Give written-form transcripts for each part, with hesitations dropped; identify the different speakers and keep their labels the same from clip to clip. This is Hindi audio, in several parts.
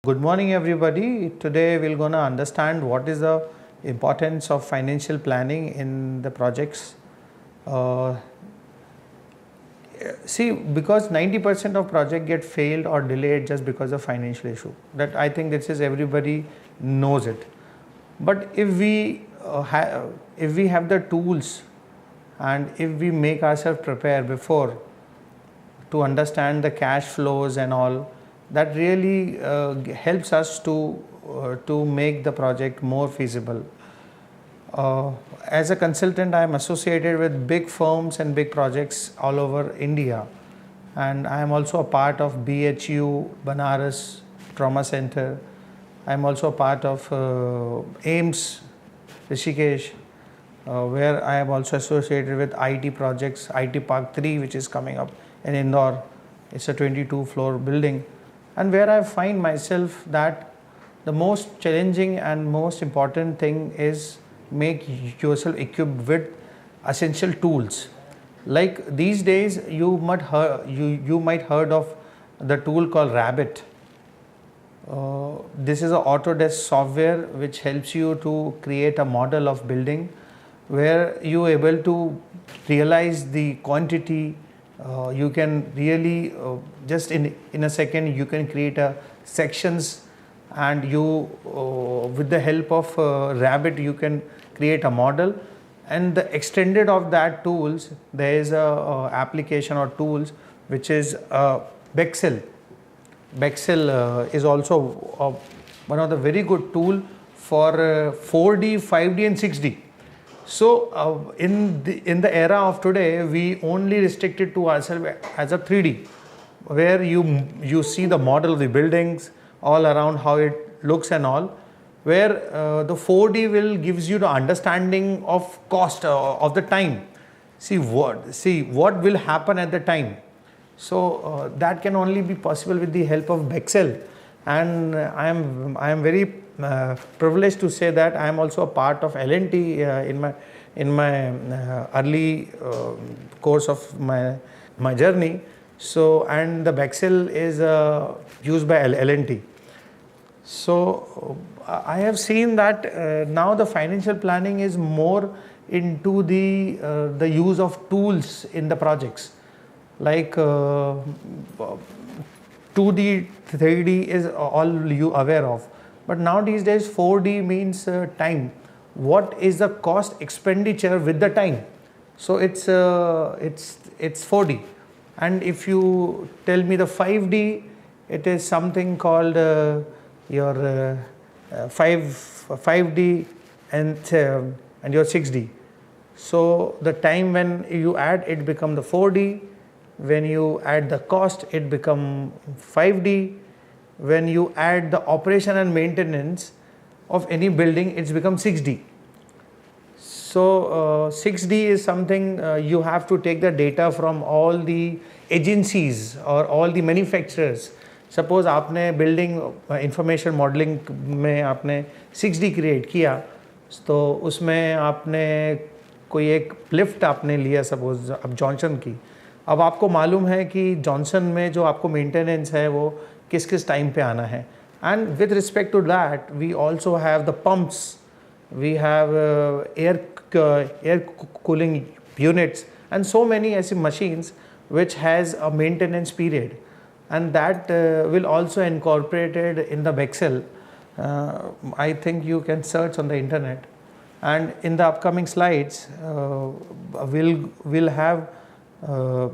Speaker 1: Good morning everybody. Today we're going to understand what is the importance of financial planning in the projects. Uh, See, because 90% of project get failed or delayed just because of financial issue. That I think this is everybody knows it. But if we have the tools and if we make ourselves prepare before to understand the cash flows and all, that really helps us to make the project more feasible. As a consultant, I am associated with big firms and big projects all over India, and I am also a part of BHU Banaras Trauma Center. I am also a part of AIMS Rishikesh, where I am also associated with IT projects, IT Park 3, which is coming up in Indore. It's a 22-floor building, and where I find myself that the most challenging and most important thing is make yourself equipped with essential tools. Like these days, you might heard of the tool called Rabbit. This is a Autodesk software which helps you to create a model of building where you able to realize the quantity. You can really just in a second you can create a sections, and you with the help of Rabbit you can create a model. And the extended of that tools, there is a application or tools which is Bexel. Bexel is also one of the very good tool for 4D, 5D and 6D. So in the era of today, we only restricted to ourselves as a 3D, where you see the model of the buildings all around, how it looks and all, where the 4D will gives you the understanding of cost of the time. See what will happen at the time. So that can only be possible with the help of Bexel, and I am very privileged to say that I am also a part of L&T in my early course of my journey. So, and the Bexel is used by L&T. So I have seen that now the financial planning is more into the use of tools in the projects, like 2D, 3D is all you aware of. But now these days 4D means time. What is the cost expenditure with the time? So it's 4D. And if you tell me the 5D, it is something called your 5D and your 6D. So the time when you add, it become the 4D. When you add the cost, it become 5D. When you add the operation and maintenance of any building, it's become 6D. So 6D is something you have to take the data from all the agencies or all the manufacturers. Suppose आपने building information modeling में आपने 6D create किया, तो उसमें आपने कोई एक लिफ्ट आपने लिया सपोज अब जॉनसन की. अब आपको मालूम है कि जॉनसन में जो आपको मेंटेनेंस है वो किस किस टाइम पे आना है. And with respect to that we also have the pumps, we have air cooling units and so many AC machines which has a maintenance period, and that will also incorporated in the Bexel. I think you can search on the internet, and in the upcoming slides we'll have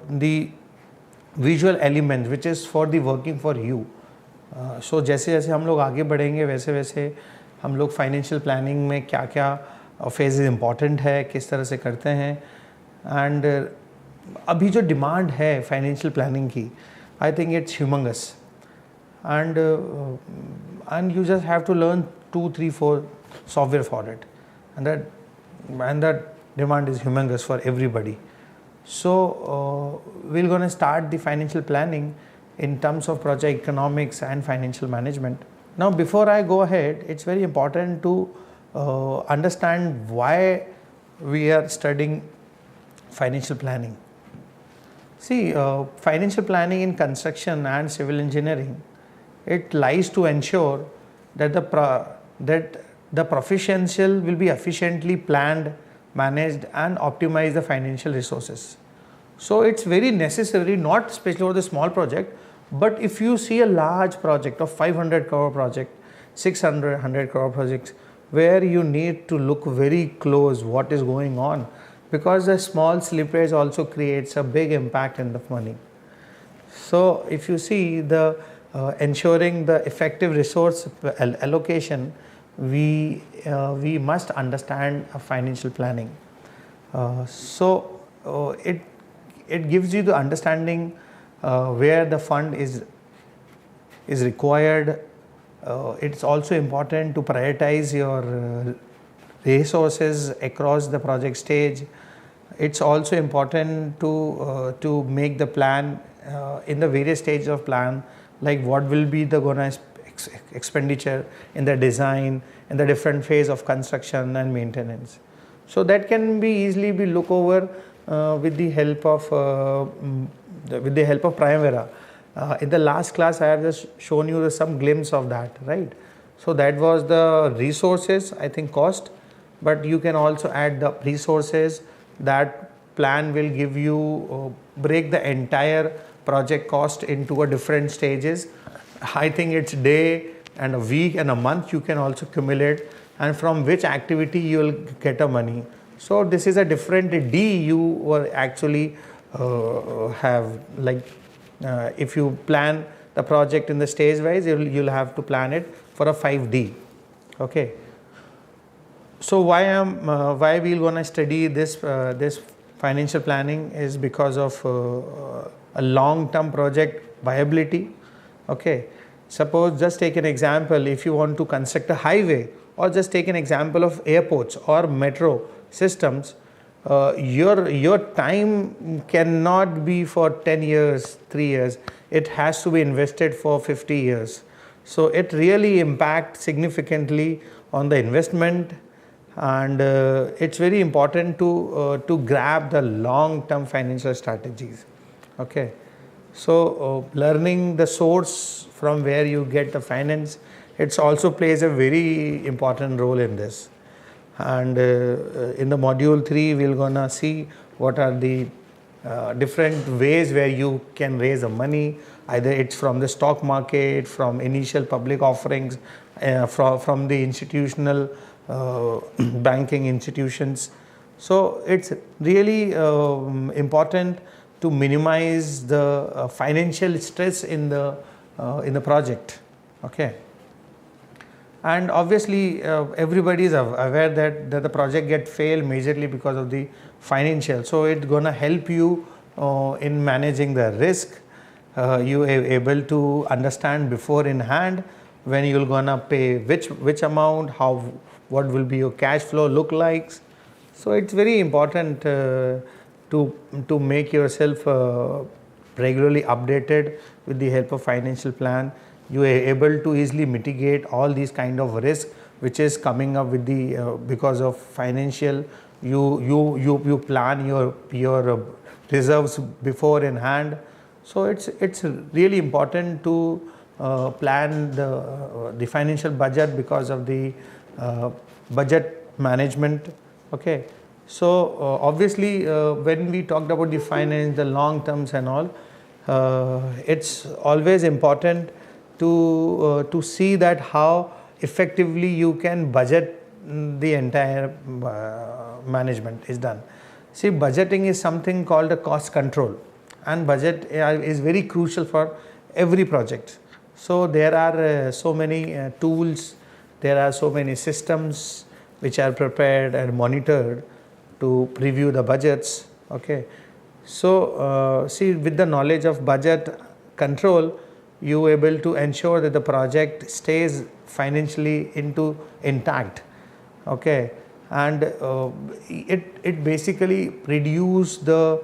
Speaker 1: the visual element which is for the working for you. So जैसे जैसे हम लोग आगे बढ़ेंगे वैसे वैसे हम लोग फाइनेंशियल प्लानिंग में क्या क्या फेजेस इम्पॉर्टेंट है, किस तरह से करते हैं. एंड अभी जो डिमांड है फाइनेंशियल प्लानिंग की, I think it's humongous, and you just have to learn 2, 3, 4 software for it, and that demand is humongous for everybody. So we're going to start the financial planning in terms of project economics and financial management. Now before I go ahead, it's very important to understand why we are studying financial planning. See, financial planning in construction and civil engineering it lies to ensure that the proficiential will be efficiently planned, managed and optimize the financial resources. So it's very necessary, not especially for the small project, but if you see a large project of 500 crore project, 600, 100 crore projects, where you need to look very close what is going on, because a small slippage also creates a big impact in the money. So if you see the ensuring the effective resource allocation, we must understand financial planning. It gives you the understanding where the fund is required. It's also important to prioritize your resources across the project stage. It's also important to make the plan in the various stages of plan, like what will be the gonna expenditure in the design, in the different phase of construction and maintenance. So that can be easily be look over with the help of Primavera. In the last class I have just shown you some glimpse of that, right? So that was the resources, I think cost, but you can also add the resources. That plan will give you break the entire project cost into a different stages. I think it's day and a week and a month you can also accumulate, and from which activity you will get a money. So this is a different D you were actually have, like if you plan the project in the stage wise, you'll have to plan it for a 5D. Okay. So why we're gonna study this this financial planning is because of a long-term project viability. Okay, suppose just take an example, if you want to construct a highway, or just take an example of airports or metro systems, your time cannot be for 10 years, 3 years. It has to be invested for 50 years. So it really impacts significantly on the investment, and it's very important to grab the long-term financial strategies. Okay, so learning the source from where you get the finance, it also plays a very important role in this. And in the module 3 we're gonna see what are the different ways where you can raise the money. Either it's from the stock market, from initial public offerings, from the institutional banking institutions. So it's really important to minimize the financial stress in the project. Okay, and obviously everybody is aware that the project get failed majorly because of the financial. So it's gonna help you in managing the risk. You are able to understand before in hand when you're gonna pay which amount, what will be your cash flow look like. So it's very important to make yourself regularly updated with the help of financial plan. You are able to easily mitigate all these kind of risk which is coming up with the because of financial. You plan your reserves before in hand. So it's really important to plan the financial budget because of the budget management. Okay, so obviously when we talked about the finance, the long terms and all, it's always important to see that how effectively you can budget the entire management is done. See, budgeting is something called a cost control, and budget is very crucial for every project. So there are so many tools, there are so many systems which are prepared and monitored to preview the budgets. Okay, so see, with the knowledge of budget control, you are able to ensure that the project stays financially intact. Okay, and it basically reduce the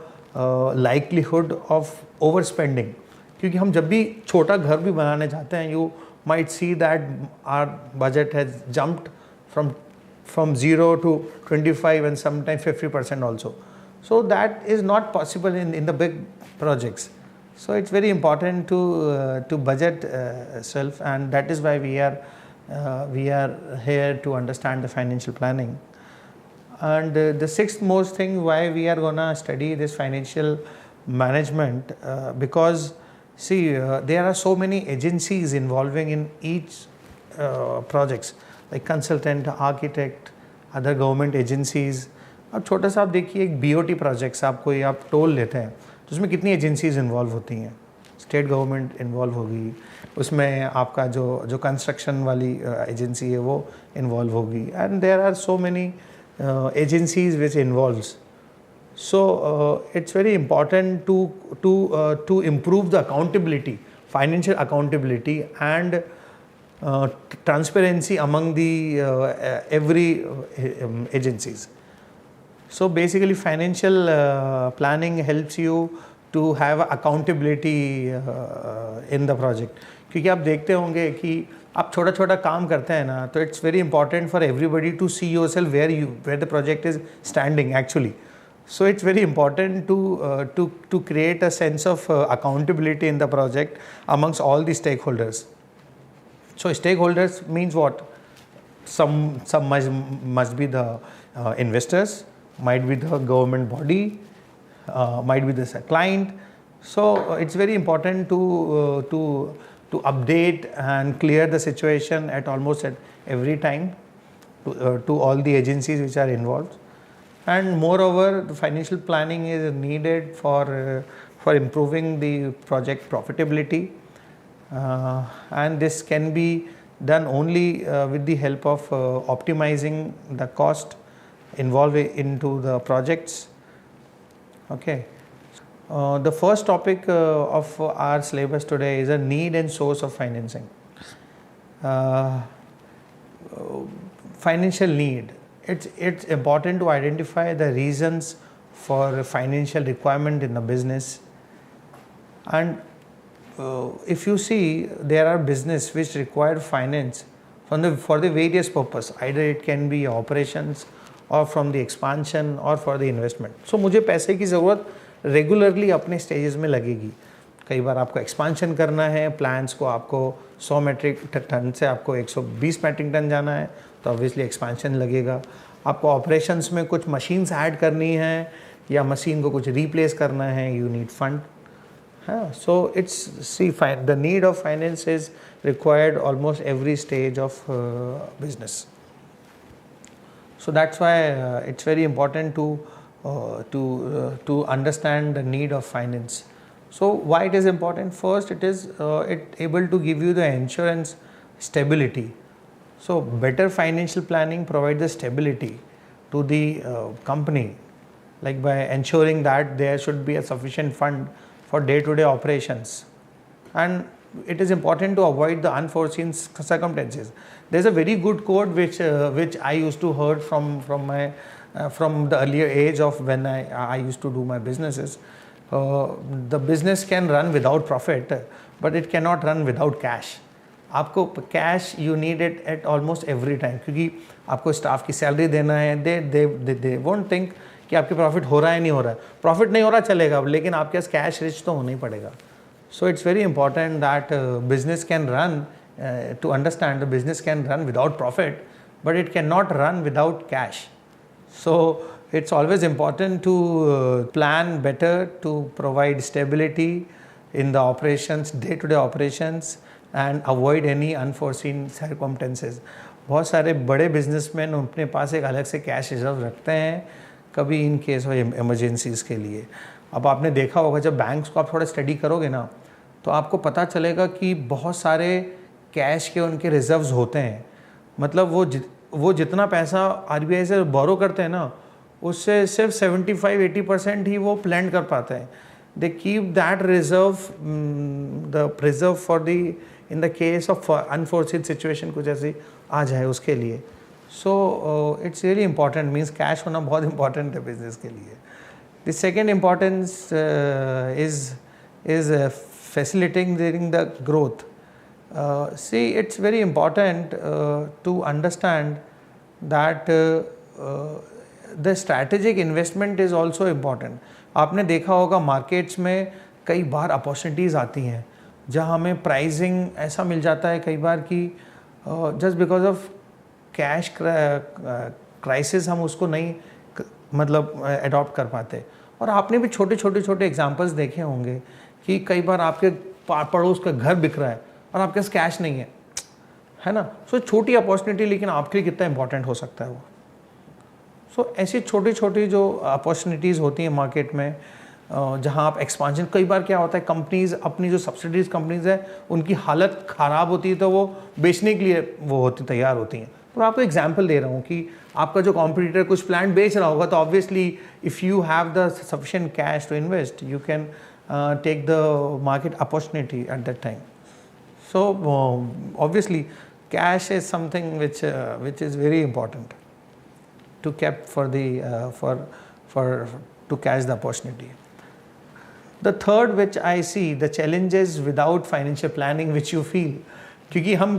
Speaker 1: likelihood of overspending. क्योंकि हम जब भी छोटा घर भी बनाने जाते हैं, you might see that our budget has jumped from 0 to 25 and sometimes 50% also. So that is not possible in the big projects. So it's very important to budget self, and that is why we are here to understand the financial planning. And the sixth most thing why we are gonna study this financial management, because see, there are so many agencies involving in each projects, like consultant, architect, other government agencies. अब छोटा सा आप देखिए, एक BOT प्रोजेक्ट्स आप कोई आप टोल लेते हैं तो उसमें कितनी एजेंसीज इन्वॉल्व होती हैं, स्टेट गवर्नमेंट इन्वॉल्व होगी, उसमें आपका जो कंस्ट्रक्शन वाली एजेंसी है वो इन्वॉल्व होगी, and there are so many agencies which involves. So it's very important to improve the accountability, financial accountability, and transparency among the every agencies. So basically financial planning helps you to have accountability in the project. क्योंकि आप देखते होंगे कि आप छोटा छोटा काम करते हैं ना, तो it's very important for everybody to see yourself where the project is standing actually. So it's very important to create a sense of accountability in the project amongst all the stakeholders. So stakeholders means what? Some must be the investors, might be the government body, might be the client. So it's very important to update and clear the situation at almost at every time to all the agencies which are involved. And moreover, the financial planning is needed for improving the project profitability, and this can be done only with the help of optimizing the cost involved into the projects. Okay. The first topic of our syllabus today is a need and source of financing. Financial need. It's important to identify the reasons for financial requirement in the business. And if you see, there are business which require finance for the various purpose. Either it can be operations or from the expansion or for the investment. So मुझे पैसे की ज़रूरत रेगुलरली अपने स्टेजेस में लगेगी. कई बार आपको एक्सपांशन करना है, प्लान्स को आपको 100 मेट्रिक टन से आपको 120 मेट्रिक टन जाना है, तो ऑब्वियसली एक्सपांशन लगेगा. आपको ऑपरेशंस में कुछ मशीन्स ऐड करनी है या मशीन को कुछ रिप्लेस करना है, यू नीड फंड. हाँ, so it's see the need of finance is required almost every stage of business. So that's why it's very important to understand the need of finance. So why it is important? First, it is able to give you the insurance stability. So better financial planning provides the stability to the company, like by ensuring that there should be a sufficient fund for day-to-day operations, and it is important to avoid the unforeseen circumstances. There's a very good quote which I used to heard from the earlier age of when I used to do my businesses. The business can run without profit, but it cannot run without cash. आपको cash you need it at almost every time, क्योंकि आपको स्टाफ की सैलरी देना है. दे वोंट थिंक कि आपके प्रॉफिट हो रहा है नहीं हो रहा है. प्रॉफिट नहीं हो रहा चलेगा, लेकिन आपके पास कैश रिच तो होना ही पड़ेगा. So it's very important that business can run, to understand the business can run without profit, but it cannot run without cash. So it's always important to plan better to provide stability in the operations, day-to-day operations, and avoid any unforeseen circumstances. बहुत सारे बड़े बिजनेसमैन अपने पास एक अलग से कैश रिजर्व रखते हैं, कभी इन केस ऑफ इमरजेंसीज के लिए. अब आपने देखा होगा, जब बैंक्स को आप थोड़ा स्टडी करोगे ना, तो आपको पता चलेगा कि बहुत सारे कैश के उनके रिजर्व्स होते हैं. मतलब वो जितना पैसा RBI से बोरो करते हैं ना, उससे सिर्फ 75-80% ही वो प्लान कर पाते हैं. They keep that reserve, the preserve for the in the case of unforeseen situation कुछ ऐसी आ जाए उसके लिए. सो it's really important, means cash होना बहुत इंपॉर्टेंट है बिजनेस के लिए. The second importance is facilitating during the growth. See, it's very important to understand that the strategic investment is also important. आपने देखा होगा मार्केट्स में कई बार अपॉर्चुनिटीज़ आती हैं जहाँ हमें प्राइसिंग ऐसा मिल जाता है कई बार कि just because of cash crisis हम उसको नहीं मतलब अडॉप्ट कर पाते। और आपने भी छोटे एग्जांपल्स देखे होंगे कि कई बार आपके पड़ोस का घर बिक रहा है और आपके पास कैश नहीं है ना। सो छोटी अपॉर्चुनिटी लेकिन आपके लिए कितना इंपॉर्टेंट हो सकता है वो। सो ऐसी छोटी जो अपॉर्चुनिटीज़ होती हैं मार्केट में जहां आप एक्सपांशन, कई बार क्या होता है कंपनीज अपनी जो सब्सिडीज कंपनीज है उनकी हालत ख़राब होती है तो वो बेचने के लिए वो तैयार होती हैं। तो मैं आपको एग्जांपल दे रहा हूँ कि आपका जो कॉम्पिटिटर कुछ प्लांट बेच रहा होगा तो obviously if you have the sufficient cash to invest you can take the market opportunity at that time. So obviously cash is something which is very important to kept for the to catch the opportunity. The third which I see the challenges without financial planning which you feel, क्योंकि हम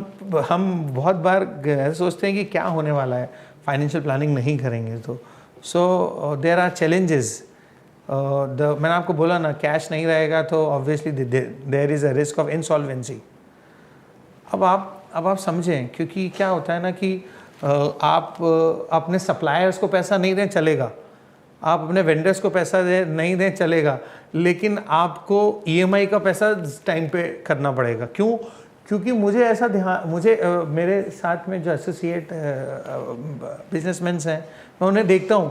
Speaker 1: बहुत बार सोचते हैं कि क्या होने वाला है फाइनेंशियल प्लानिंग नहीं करेंगे तो। So there are challenges. मैंने आपको बोला ना कैश नहीं रहेगा तो obviously there is a risk of insolvency. अब आप समझें, क्योंकि क्या होता है ना कि आप अपने सप्लायर्स को पैसा नहीं दें चलेगा, आप अपने वेंडर्स को पैसा नहीं दें चलेगा, लेकिन आपको ईएमआई का पैसा टाइम पे करना पड़ेगा। क्यों? क्योंकि मेरे साथ में जो एसोसिएट बिजनेसमैन हैं मैं उन्हें देखता हूँ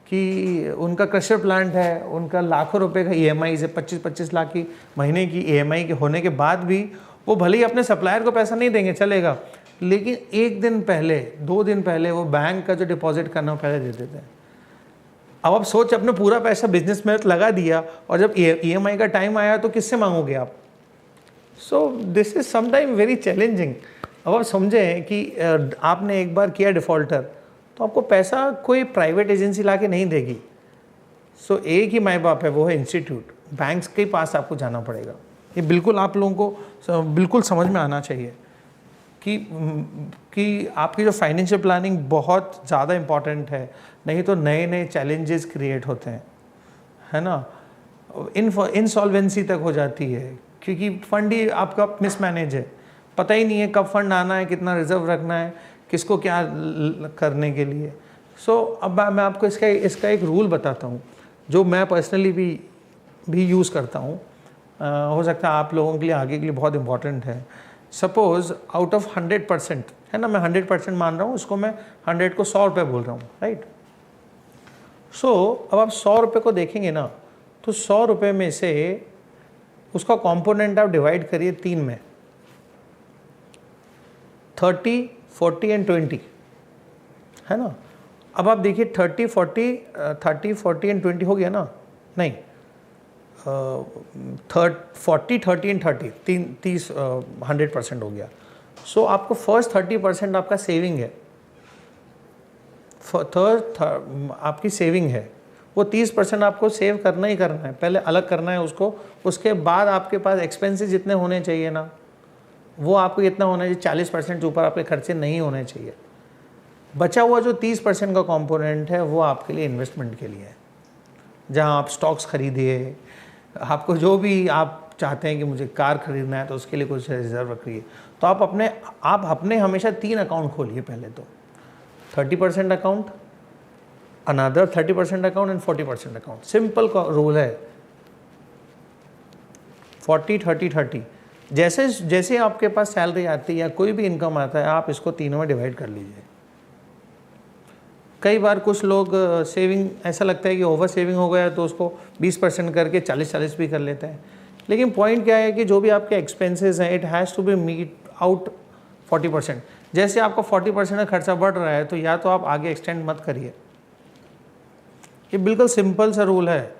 Speaker 1: कि उनका क्रशर प्लांट है, उनका लाखों रुपए का ईएमआई से 25-25 लाख की महीने की ईएमआई के होने के बाद भी वो भले ही अपने सप्लायर को पैसा नहीं देंगे चलेगा, लेकिन 1 दिन पहले 2 दिन पहले वो बैंक का जो डिपॉजिट करना पहले दे देते हैं। अब आप सोच, अपने पूरा पैसा बिजनेस में लगा दिया और जब ईएमआई का टाइम आया तो किससे मांगोगे आप? So this is sometime very challenging. अब आप समझें कि आपने एक बार किया डिफ़ॉल्टर तो आपको पैसा कोई प्राइवेट एजेंसी ला के नहीं देगी। सो एक ही माई बाप है, वो है इंस्टीट्यूट, बैंक्स के पास आपको जाना पड़ेगा। ये बिल्कुल आप लोगों को बिल्कुल समझ में आना चाहिए कि आपकी जो फाइनेंशियल प्लानिंग बहुत ज़्यादा इम्पॉर्टेंट है, नहीं तो नए चैलेंजेस क्रिएट होते हैं, है ना। इंसॉल्वेंसी तक हो जाती है क्योंकि फंड ही आपका मिसमैनेज है, पता ही नहीं है कब फंड आना है, कितना रिजर्व रखना है, किसको क्या करने के लिए। सो अब मैं आपको इसका एक रूल बताता हूँ जो मैं पर्सनली भी यूज़ करता हूँ। हो सकता है आप लोगों के लिए आगे के लिए बहुत इंपॉर्टेंट है। सपोज़ आउट ऑफ 100%, है ना, मैं 100% मान रहा हूँ, उसको मैं 100 को 100 रुपये बोल रहा हूँ, राइट। सो अब आप 100 रुपये को देखेंगे ना तो 100 रुपये में से उसका कंपोनेंट आप डिवाइड करिए 3 में, 30, 40 एंड 20, है ना। अब आप देखिए 30, 40 एंड 20 हो गया ना, नहीं 40, 30 एंड 30 100% हो गया। सो आपको फर्स्ट 30% आपका सेविंग है, आपकी सेविंग है, वो 30% आपको सेव करना ही करना है, पहले अलग करना है उसको। उसके बाद आपके पास एक्सपेंसेस जितने होने चाहिए ना वो आपको इतना होना चाहिए, 40% से ऊपर आपके खर्चे नहीं होने चाहिए। बचा हुआ जो 30% का कंपोनेंट है वो आपके लिए इन्वेस्टमेंट के लिए है, जहां आप स्टॉक्स खरीदिए, आपको जो भी आप चाहते हैं कि मुझे कार खरीदना है तो उसके लिए कुछ रिजर्व रखिए। तो आप अपने हमेशा 3 अकाउंट खोलिए, पहले तो 30% account, another 30% account and 40% account. Simple rule है 40-30-30। जैसे आपके पास सैलरी आती है या कोई भी इनकम आता है आप इसको तीनों में डिवाइड कर लीजिए। कई बार कुछ लोग सेविंग ऐसा लगता है कि ओवर सेविंग हो गया तो उसको 20% करके 40-40 भी कर लेते हैं, लेकिन पॉइंट क्या है कि जो भी आपके एक्सपेंसेस हैं it has to be meet out 40%। जैसे आपका 40% का खर्चा बढ़ रहा है तो या तो आप आगे एक्सटेंड मत करिए। ये बिल्कुल सिंपल सा रूल है।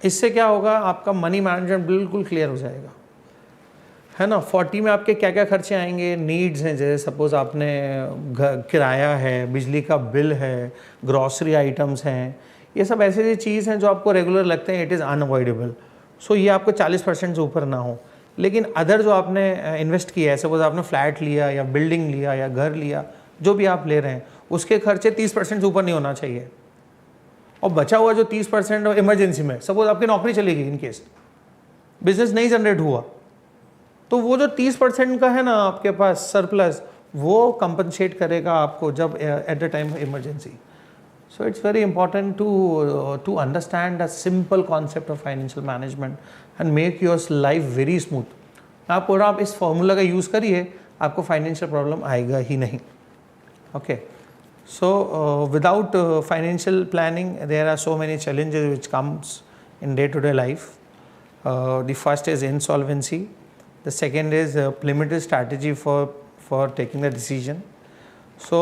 Speaker 1: इससे क्या होगा, आपका मनी मैनेजमेंट बिल्कुल क्लियर हो जाएगा, है ना। 40 में आपके क्या क्या खर्चे आएंगे, नीड्स हैं, जैसे सपोज़ आपने किराया है, बिजली का बिल है, ग्रॉसरी आइटम्स हैं, ये सब ऐसी चीज़ हैं जो आपको रेगुलर लगते हैं, इट इज़ अनअवॉइडेबल। सो ये आपको 40% से ऊपर ना हो। लेकिन अदर जो आपने इन्वेस्ट किया है, सपोज आपने फ्लैट लिया या बिल्डिंग लिया या घर लिया, जो भी आप ले रहे हैं उसके खर्चे 30% से ऊपर नहीं होना चाहिए। और बचा हुआ जो 30% इमरजेंसी में, सपोज आपकी नौकरी चली गई इन केस, बिजनेस नहीं जनरेट हुआ, तो वो जो 30% का है ना आपके पास सरप्लस, वो कंपनसेट करेगा आपको जब at the time of emergency. So it's very important to understand a simple concept of financial management and make your life very smooth. आप और आप इस फॉर्मूला का यूज़ करिए, आपको फाइनेंशियल प्रॉब्लम आएगा ही नहीं. Okay, so without financial planning there are so many challenges which comes in day-to-day life. The first is insolvency. The second is limited strategy for taking the decision. So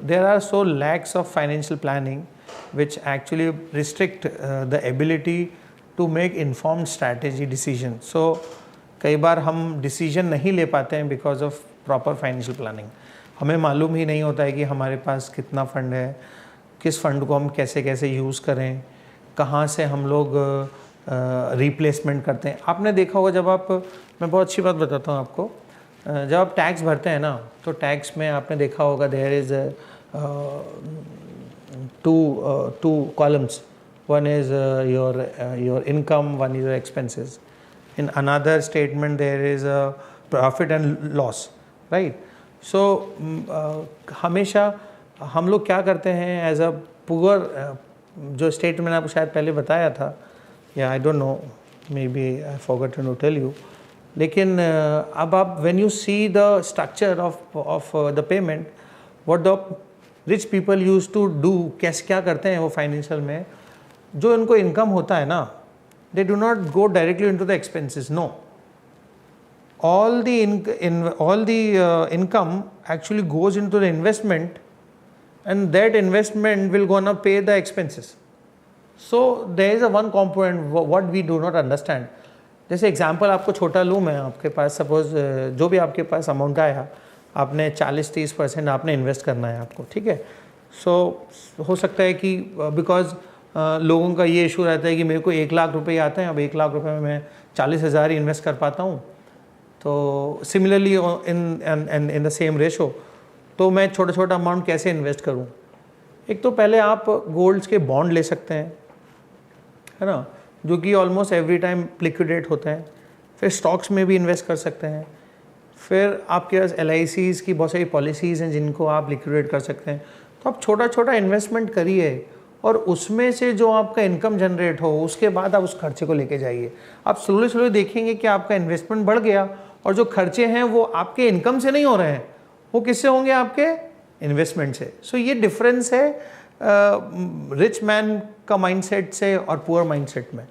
Speaker 1: there are so lacks of financial planning which actually restrict the ability to make informed strategy decision. So कई बार हम decision नहीं ले पाते हैं because of proper financial planning. हमें मालूम ही नहीं होता है कि हमारे पास कितना फंड है, किस फंड को हम कैसे कैसे यूज़ करें, कहाँ से हम लोग रिप्लेसमेंट करते हैं. आपने देखा होगा जब आप, मैं बहुत अच्छी बात बताता हूँ आपको, जब आप टैक्स भरते हैं ना, तो टैक्स में आपने देखा होगा there is two columns. One is your income, one is your expenses. In another statement there is profit and loss, right. So हमेशा हम लोग क्या करते हैं एज अ पुअर, जो स्टेटमेंट आपको शायद पहले बताया था, या I don't know, maybe I forgotten to tell you. लेकिन अब आप when you see the structure of the payment, what the rich people use to do, कैसे क्या करते हैं वो फाइनेंशियल में, जो इनको इनकम होता है ना, they do not go directly into the expenses. No, all the income actually goes into the investment, and that investment will gonna pay the expenses. So there is a one component what we do not understand. जैसे एग्जांपल आपको छोटा लूँ मैं, आपके पास सपोज जो भी आपके पास अमाउंट आया, आपने 40-30% आपने इन्वेस्ट करना है आपको, ठीक है. सो हो सकता है कि बिकॉज लोगों का ये इशू रहता है कि मेरे को 1 लाख रुपए आते हैं, अब 1 लाख रुपए में मैं 40,000 ही इन्वेस्ट कर पाता हूँ. तो similarly in the same ratio, तो मैं छोटा छोटा अमाउंट कैसे इन्वेस्ट करूं. एक तो पहले आप गोल्ड्स के बॉन्ड ले सकते हैं, है ना, जो कि ऑलमोस्ट एवरी टाइम लिक्विडेट होते हैं. फिर स्टॉक्स में भी इन्वेस्ट कर सकते हैं. फिर आपके पास LICs की बहुत सारी पॉलिसीज़ हैं जिनको आप लिक्विडेट कर सकते हैं. तो आप छोटा छोटा इन्वेस्टमेंट करिए, और उसमें से जो आपका इनकम जनरेट हो, उसके बाद आप उस खर्चे को लेके जाइए. आप स्लोली स्लोली देखेंगे कि आपका इन्वेस्टमेंट बढ़ गया, और जो खर्चे हैं वो आपके इनकम से नहीं हो रहे हैं, वो किससे होंगे, आपके इन्वेस्टमेंट से. सो ये डिफरेंस है रिच मैन का माइंडसेट से और पुअर माइंडसेट में.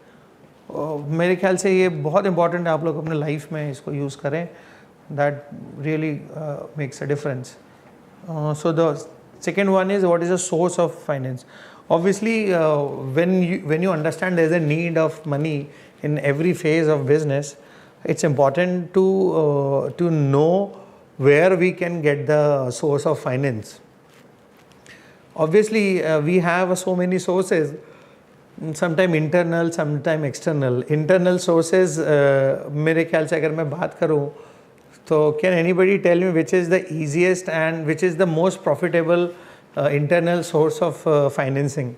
Speaker 1: मेरे ख्याल से ये बहुत इंपॉर्टेंट है, आप लोग अपने लाइफ में इसको यूज़ करें. That really makes a difference. So the second one is what is the source of finance. Obviously, when you understand there is a need of money in every phase of business, it's important to know where we can get the source of finance. Obviously, we have so many sources, sometime internal, sometime external. Internal sources, मेरे ख्याल से अगर मैं बात करूँ, तो can anybody tell me which is the easiest and which is the most profitable internal source of financing?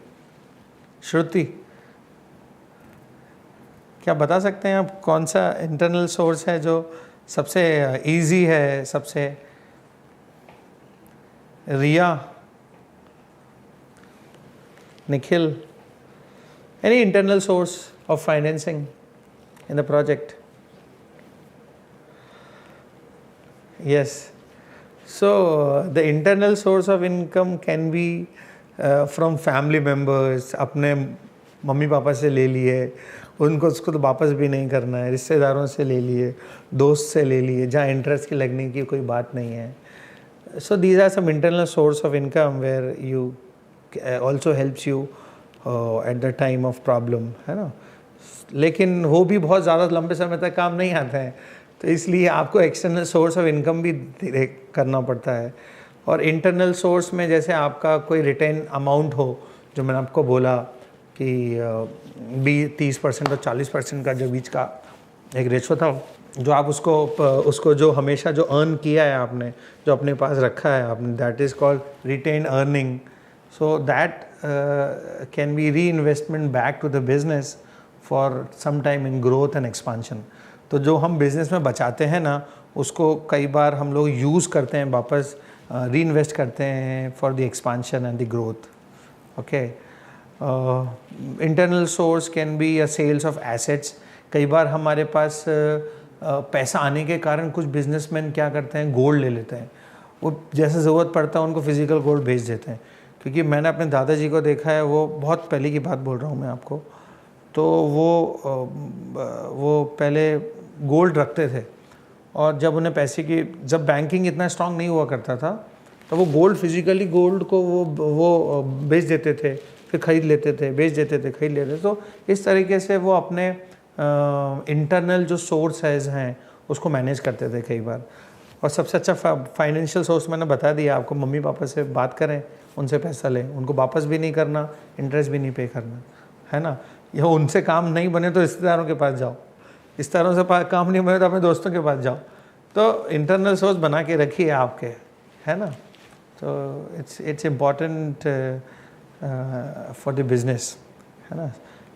Speaker 1: श्रुति, क्या बता सकते हैं आप कौन सा इंटरनल सोर्स है जो सबसे इजी है, सबसे? Riya, Nikhil, any internal source of financing in the project? Yes. So the internal source of income can be from family members. अपने मम्मी पापा से ले लिए, उनको उसको तो वापस भी नहीं करना है. रिश्तेदारों से ले लिए, दोस्त से ले लिए, जहाँ इंटरेस्ट की लगने की कोई बात नहीं है. So these are some internal source of income where you also helps you at the time of problem, है ना. लेकिन वो भी बहुत ज़्यादा लंबे समय तक काम नहीं आते हैं, तो इसलिए आपको एक्सटर्नल सोर्स ऑफ इनकम भी करना पड़ता है. और इंटरनल सोर्स में जैसे आपका कोई रिटेन अमाउंट हो, जो मैंने आपको बोला कि 30% और 40% का जो बीच का एक रेशो था, जो आप उसको जो हमेशा जो अर्न किया है आपने, जो अपने पास रखा है आपने, that is called retain earning. So that can be reinvestment back to the business for some time in growth and expansion. तो जो हम बिज़नेस में बचाते हैं ना, उसको कई बार हम लोग यूज़ करते हैं, वापस री इन्वेस्ट करते हैं for the expansion and the growth. Okay, internal source can be a sales of assets. कई बार हमारे पास पैसा आने के कारण कुछ बिजनेसमैन क्या करते हैं, गोल्ड ले लेते हैं। वो जैसे ज़रूरत पड़ता है उनको फिज़िकल गोल्ड भेज देते हैं। क्योंकि मैंने अपने दादाजी को देखा है, वो बहुत पहले की बात बोल रहा हूँ मैं आपको, तो वो पहले गोल्ड रखते थे, और जब उन्हें पैसे की, जब बैंकिंग इतना स्ट्रांग नहीं हुआ करता था, तो वो गोल्ड फिजिकली गोल्ड को वो बेच देते थे, फिर ख़रीद लेते थे, बेच देते थे, खरीद लेते थे। तो इस तरीके से वो अपने इंटरनल जो सोर्सेज हैं उसको मैनेज करते थे कई बार। और सबसे अच्छा फाइनेंशियल सोर्स मैंने बता दिया आपको, मम्मी पापा से बात करें, उनसे पैसा लें, उनको वापस भी नहीं करना, इंटरेस्ट भी नहीं पे करना, है ना। या उनसे काम नहीं बने तो रिश्तेदारों के पास जाओ, रिश्तेदारों से काम नहीं बने तो अपने दोस्तों के पास जाओ। तो इंटरनल सोर्स बना के रखिए आपके, है ना। तो it's important for the business, है ना।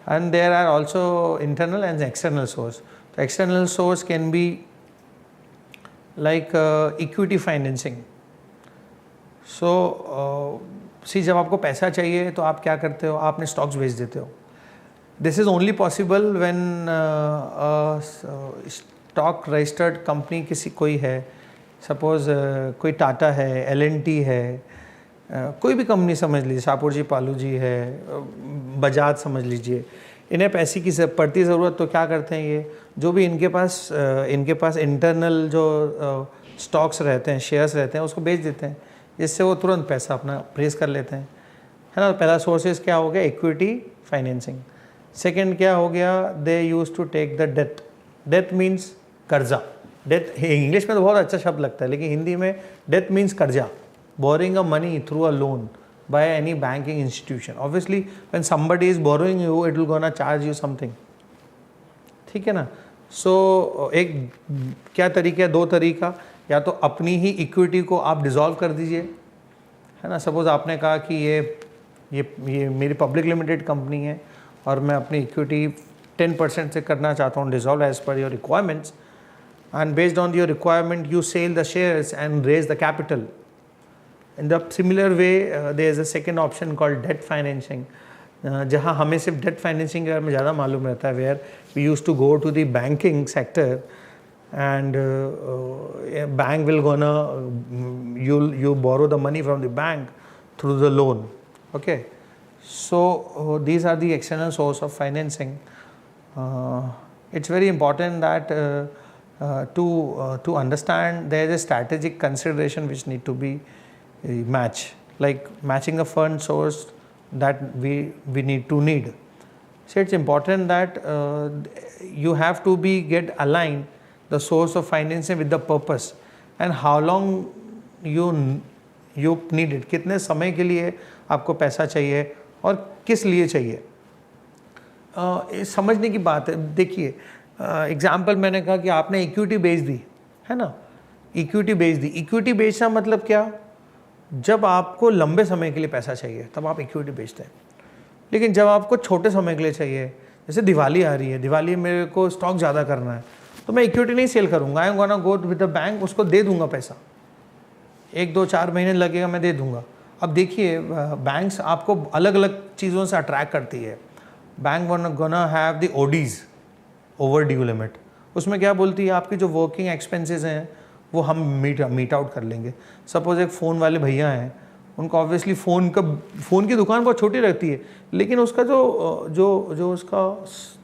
Speaker 1: And there are also internal and external source. तो external source can be like equity financing. So जब आपको पैसा चाहिए तो आप क्या करते हो, आपने स्टॉक्स बेच देते हो। This is only possible when stock registered company किसी कोई है, सपोज़ कोई टाटा है, एल&टी है, कोई भी कंपनी समझ लीजिए, शाहपुर जी पालू जी है, बजाज समझ लीजिए। इन्हें पैसे की पड़ती ज़रूरत तो क्या करते हैं, ये जो भी इनके पास इंटरनल जो स्टॉक्स रहते हैं, शेयर्स रहते हैं, उसको बेच देते हैं, जिससे वो तुरंत पैसा अपना प्रेस कर लेते हैं, है ना। पहला सोर्सेज क्या हो गया, इक्विटी फाइनेंसिंग। सेकेंड क्या हो गया, they use to take the debt. Debt means कर्जा। डेट इंग्लिश में तो बहुत अच्छा शब्द लगता है, लेकिन हिंदी में डेट मीन्स कर्जा, boring a money through a loan by any banking institution. Obviously when somebody is borrowing you, it will gonna charge you something, ठीक है ना। सो एक क्या तरीका है, दो तरीका, या तो अपनी ही इक्विटी को आप डिसॉल्व कर दीजिए, है ना। सपोज आपने कहा कि ये मेरी पब्लिक लिमिटेड कंपनी है और मैं अपनी इक्विटी 10% से करना चाहता हूँ dissolve as per your requirements, and based on your requirement you sell the shares and raise the capital. In the similar way, there is a second option called debt financing, जहाँ हमें सिर्फ debt financing के बारे में ज़्यादा मालूम रहता है, where we used to go to the banking sector and bank will gonna you borrow the money from the bank through the loan. Okay, so these are the external source of financing. It's very important that to understand there is a strategic consideration which need to be match, like matching a fund source that we need. So it's important that you have to get aligned the source of financing with the purpose and how long you need it, कितने समय के लिए आपको पैसा चाहिए और किस लिए चाहिए। समझने की बात है। देखिए एग्जाम्पल मैंने कहा कि आपने इक्विटी बेच दी, है ना, इक्विटी बेच दी। इक्विटी बेचना मतलब क्या, जब आपको लंबे समय के लिए पैसा चाहिए तब आप इक्विटी बेचते हैं, लेकिन जब आपको छोटे समय के लिए चाहिए, जैसे दिवाली आ रही है, दिवाली मेरे को स्टॉक ज़्यादा करना है, तो मैं इक्विटी नहीं सेल करूँगा, I am gonna go with the bank, उसको दे दूंगा पैसा, 1-2-4 महीने लगेगा, मैं दे दूंगा। अब देखिए बैंक्स आपको अलग अलग चीज़ों से अट्रैक्ट करती है। Bank gonna have the ODs, overdue limit, उसमें क्या बोलती है, आपकी जो वर्किंग एक्सपेंसेस हैं वो हम मीट आउट कर लेंगे। सपोज एक फ़ोन वाले भैया हैं, उनको ऑब्वियसली फ़ोन की दुकान बहुत छोटी रहती है, लेकिन उसका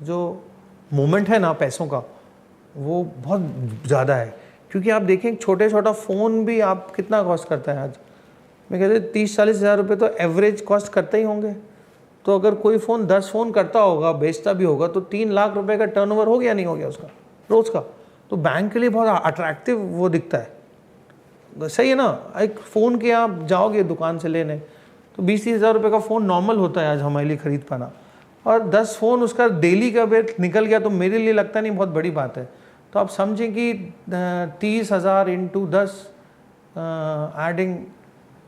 Speaker 1: जो मूवमेंट है ना पैसों का, वो बहुत ज़्यादा है। क्योंकि आप देखें छोटा फ़ोन भी आप कितना कॉस्ट करता है आज, मैं कहते 30-40 हज़ार रुपये तो एवरेज कॉस्ट करते ही होंगे। तो अगर कोई फ़ोन 10 फ़ोन करता होगा, बेचता भी होगा, तो 3 लाख रुपए का टर्नओवर हो गया, नहीं हो गया उसका रोज़ का। तो बैंक के लिए बहुत अट्रैक्टिव वो दिखता है, सही है ना। एक फ़ोन के आप जाओगे दुकान से लेने तो 20-30 हज़ार रुपये का फ़ोन नॉर्मल होता है आज हमारे लिए ख़रीद पाना, और 10 फ़ोन उसका डेली का वेट निकल गया तो मेरे लिए लगता नहीं बहुत बड़ी बात है। तो आप समझें कि 30,000 इंटू 10 एडिंग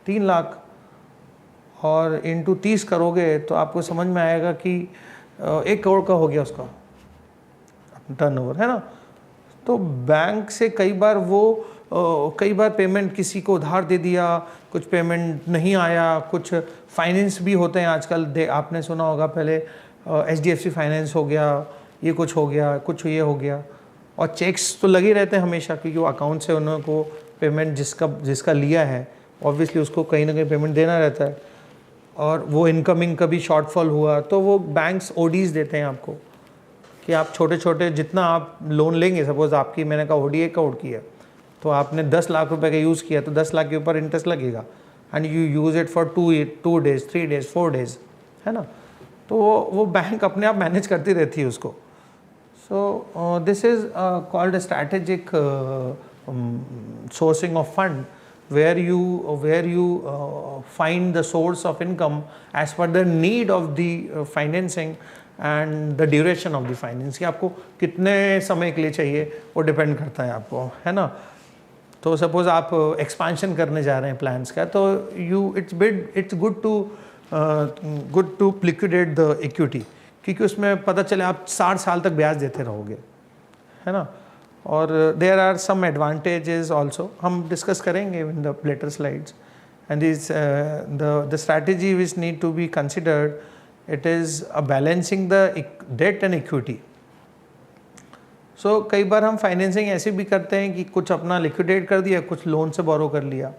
Speaker 1: 3 लाख और इंटू 30 करोगे तो आपको समझ में आएगा कि 1 करोड़ का हो गया उसका टर्नओवर, है ना। तो बैंक से कई बार पेमेंट किसी को उधार दे दिया, कुछ पेमेंट नहीं आया, कुछ फाइनेंस भी होते हैं आजकल, आपने सुना होगा पहले HDFC फाइनेंस हो गया, ये कुछ हो गया, कुछ ये हो गया, और चेक्स तो लगे रहते हैं हमेशा, क्योंकि वो अकाउंट से उन्होंने को पेमेंट जिसका लिया है ऑब्वियसली उसको कहीं ना कहीं पेमेंट देना रहता है, और वो इनकमिंग कभी शॉर्टफॉल हुआ तो वो बैंक्स ODs देते हैं आपको कि आप छोटे छोटे जितना आप लोन लेंगे, सपोज आपकी मैंने कहा OD 1 करोड़ की है, तो आपने 10 लाख रुपए का यूज़ किया तो 10 लाख के ऊपर इंटरेस्ट लगेगा, and you use it for 2 days 3 days 4 days, है ना। तो वो बैंक अपने आप मैनेज करती रहती है उसको। सो this is called strategic sourcing of fund, where you find the source of income as per the need of the financing and the duration of the finance, कि आपको कितने समय के लिए चाहिए वो डिपेंड करता है आपको, है ना। तो सपोज आप एक्सपांशन करने जा रहे हैं प्लान्स का, तो it's good to liquidate the equity, क्योंकि उसमें पता चले आप 60 साल तक ब्याज देते रहोगे, है ना। और there are some advantages also, हम डिस्कस करेंगे in the later slides, and the strategy which need to be considered, it is balancing the debt and equity. So कई बार हम फाइनेंसिंग ऐसे भी करते हैं कि कुछ अपना लिक्विडेट कर दिया, कुछ लोन से बोरो कर लिया,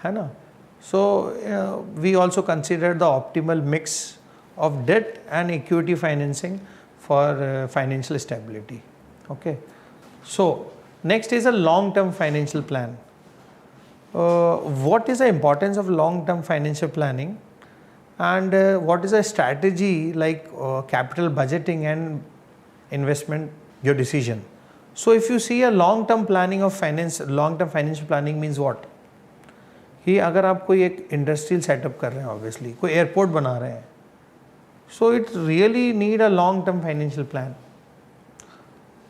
Speaker 1: है ना। So we also consider the optimal mix of debt and equity financing for financial stability. Okay, so next is a long term financial plan. What is the importance of long term financial planning, and what is a strategy like capital budgeting and investment your decision? So if you see a long term planning of finance, long term financial planning means what, कि अगर आप कोई एक इंडस्ट्रियल सेटअप कर रहे हैं, ऑब्वियसली कोई एयरपोर्ट बना रहे हैं, so it really need a long term financial plan.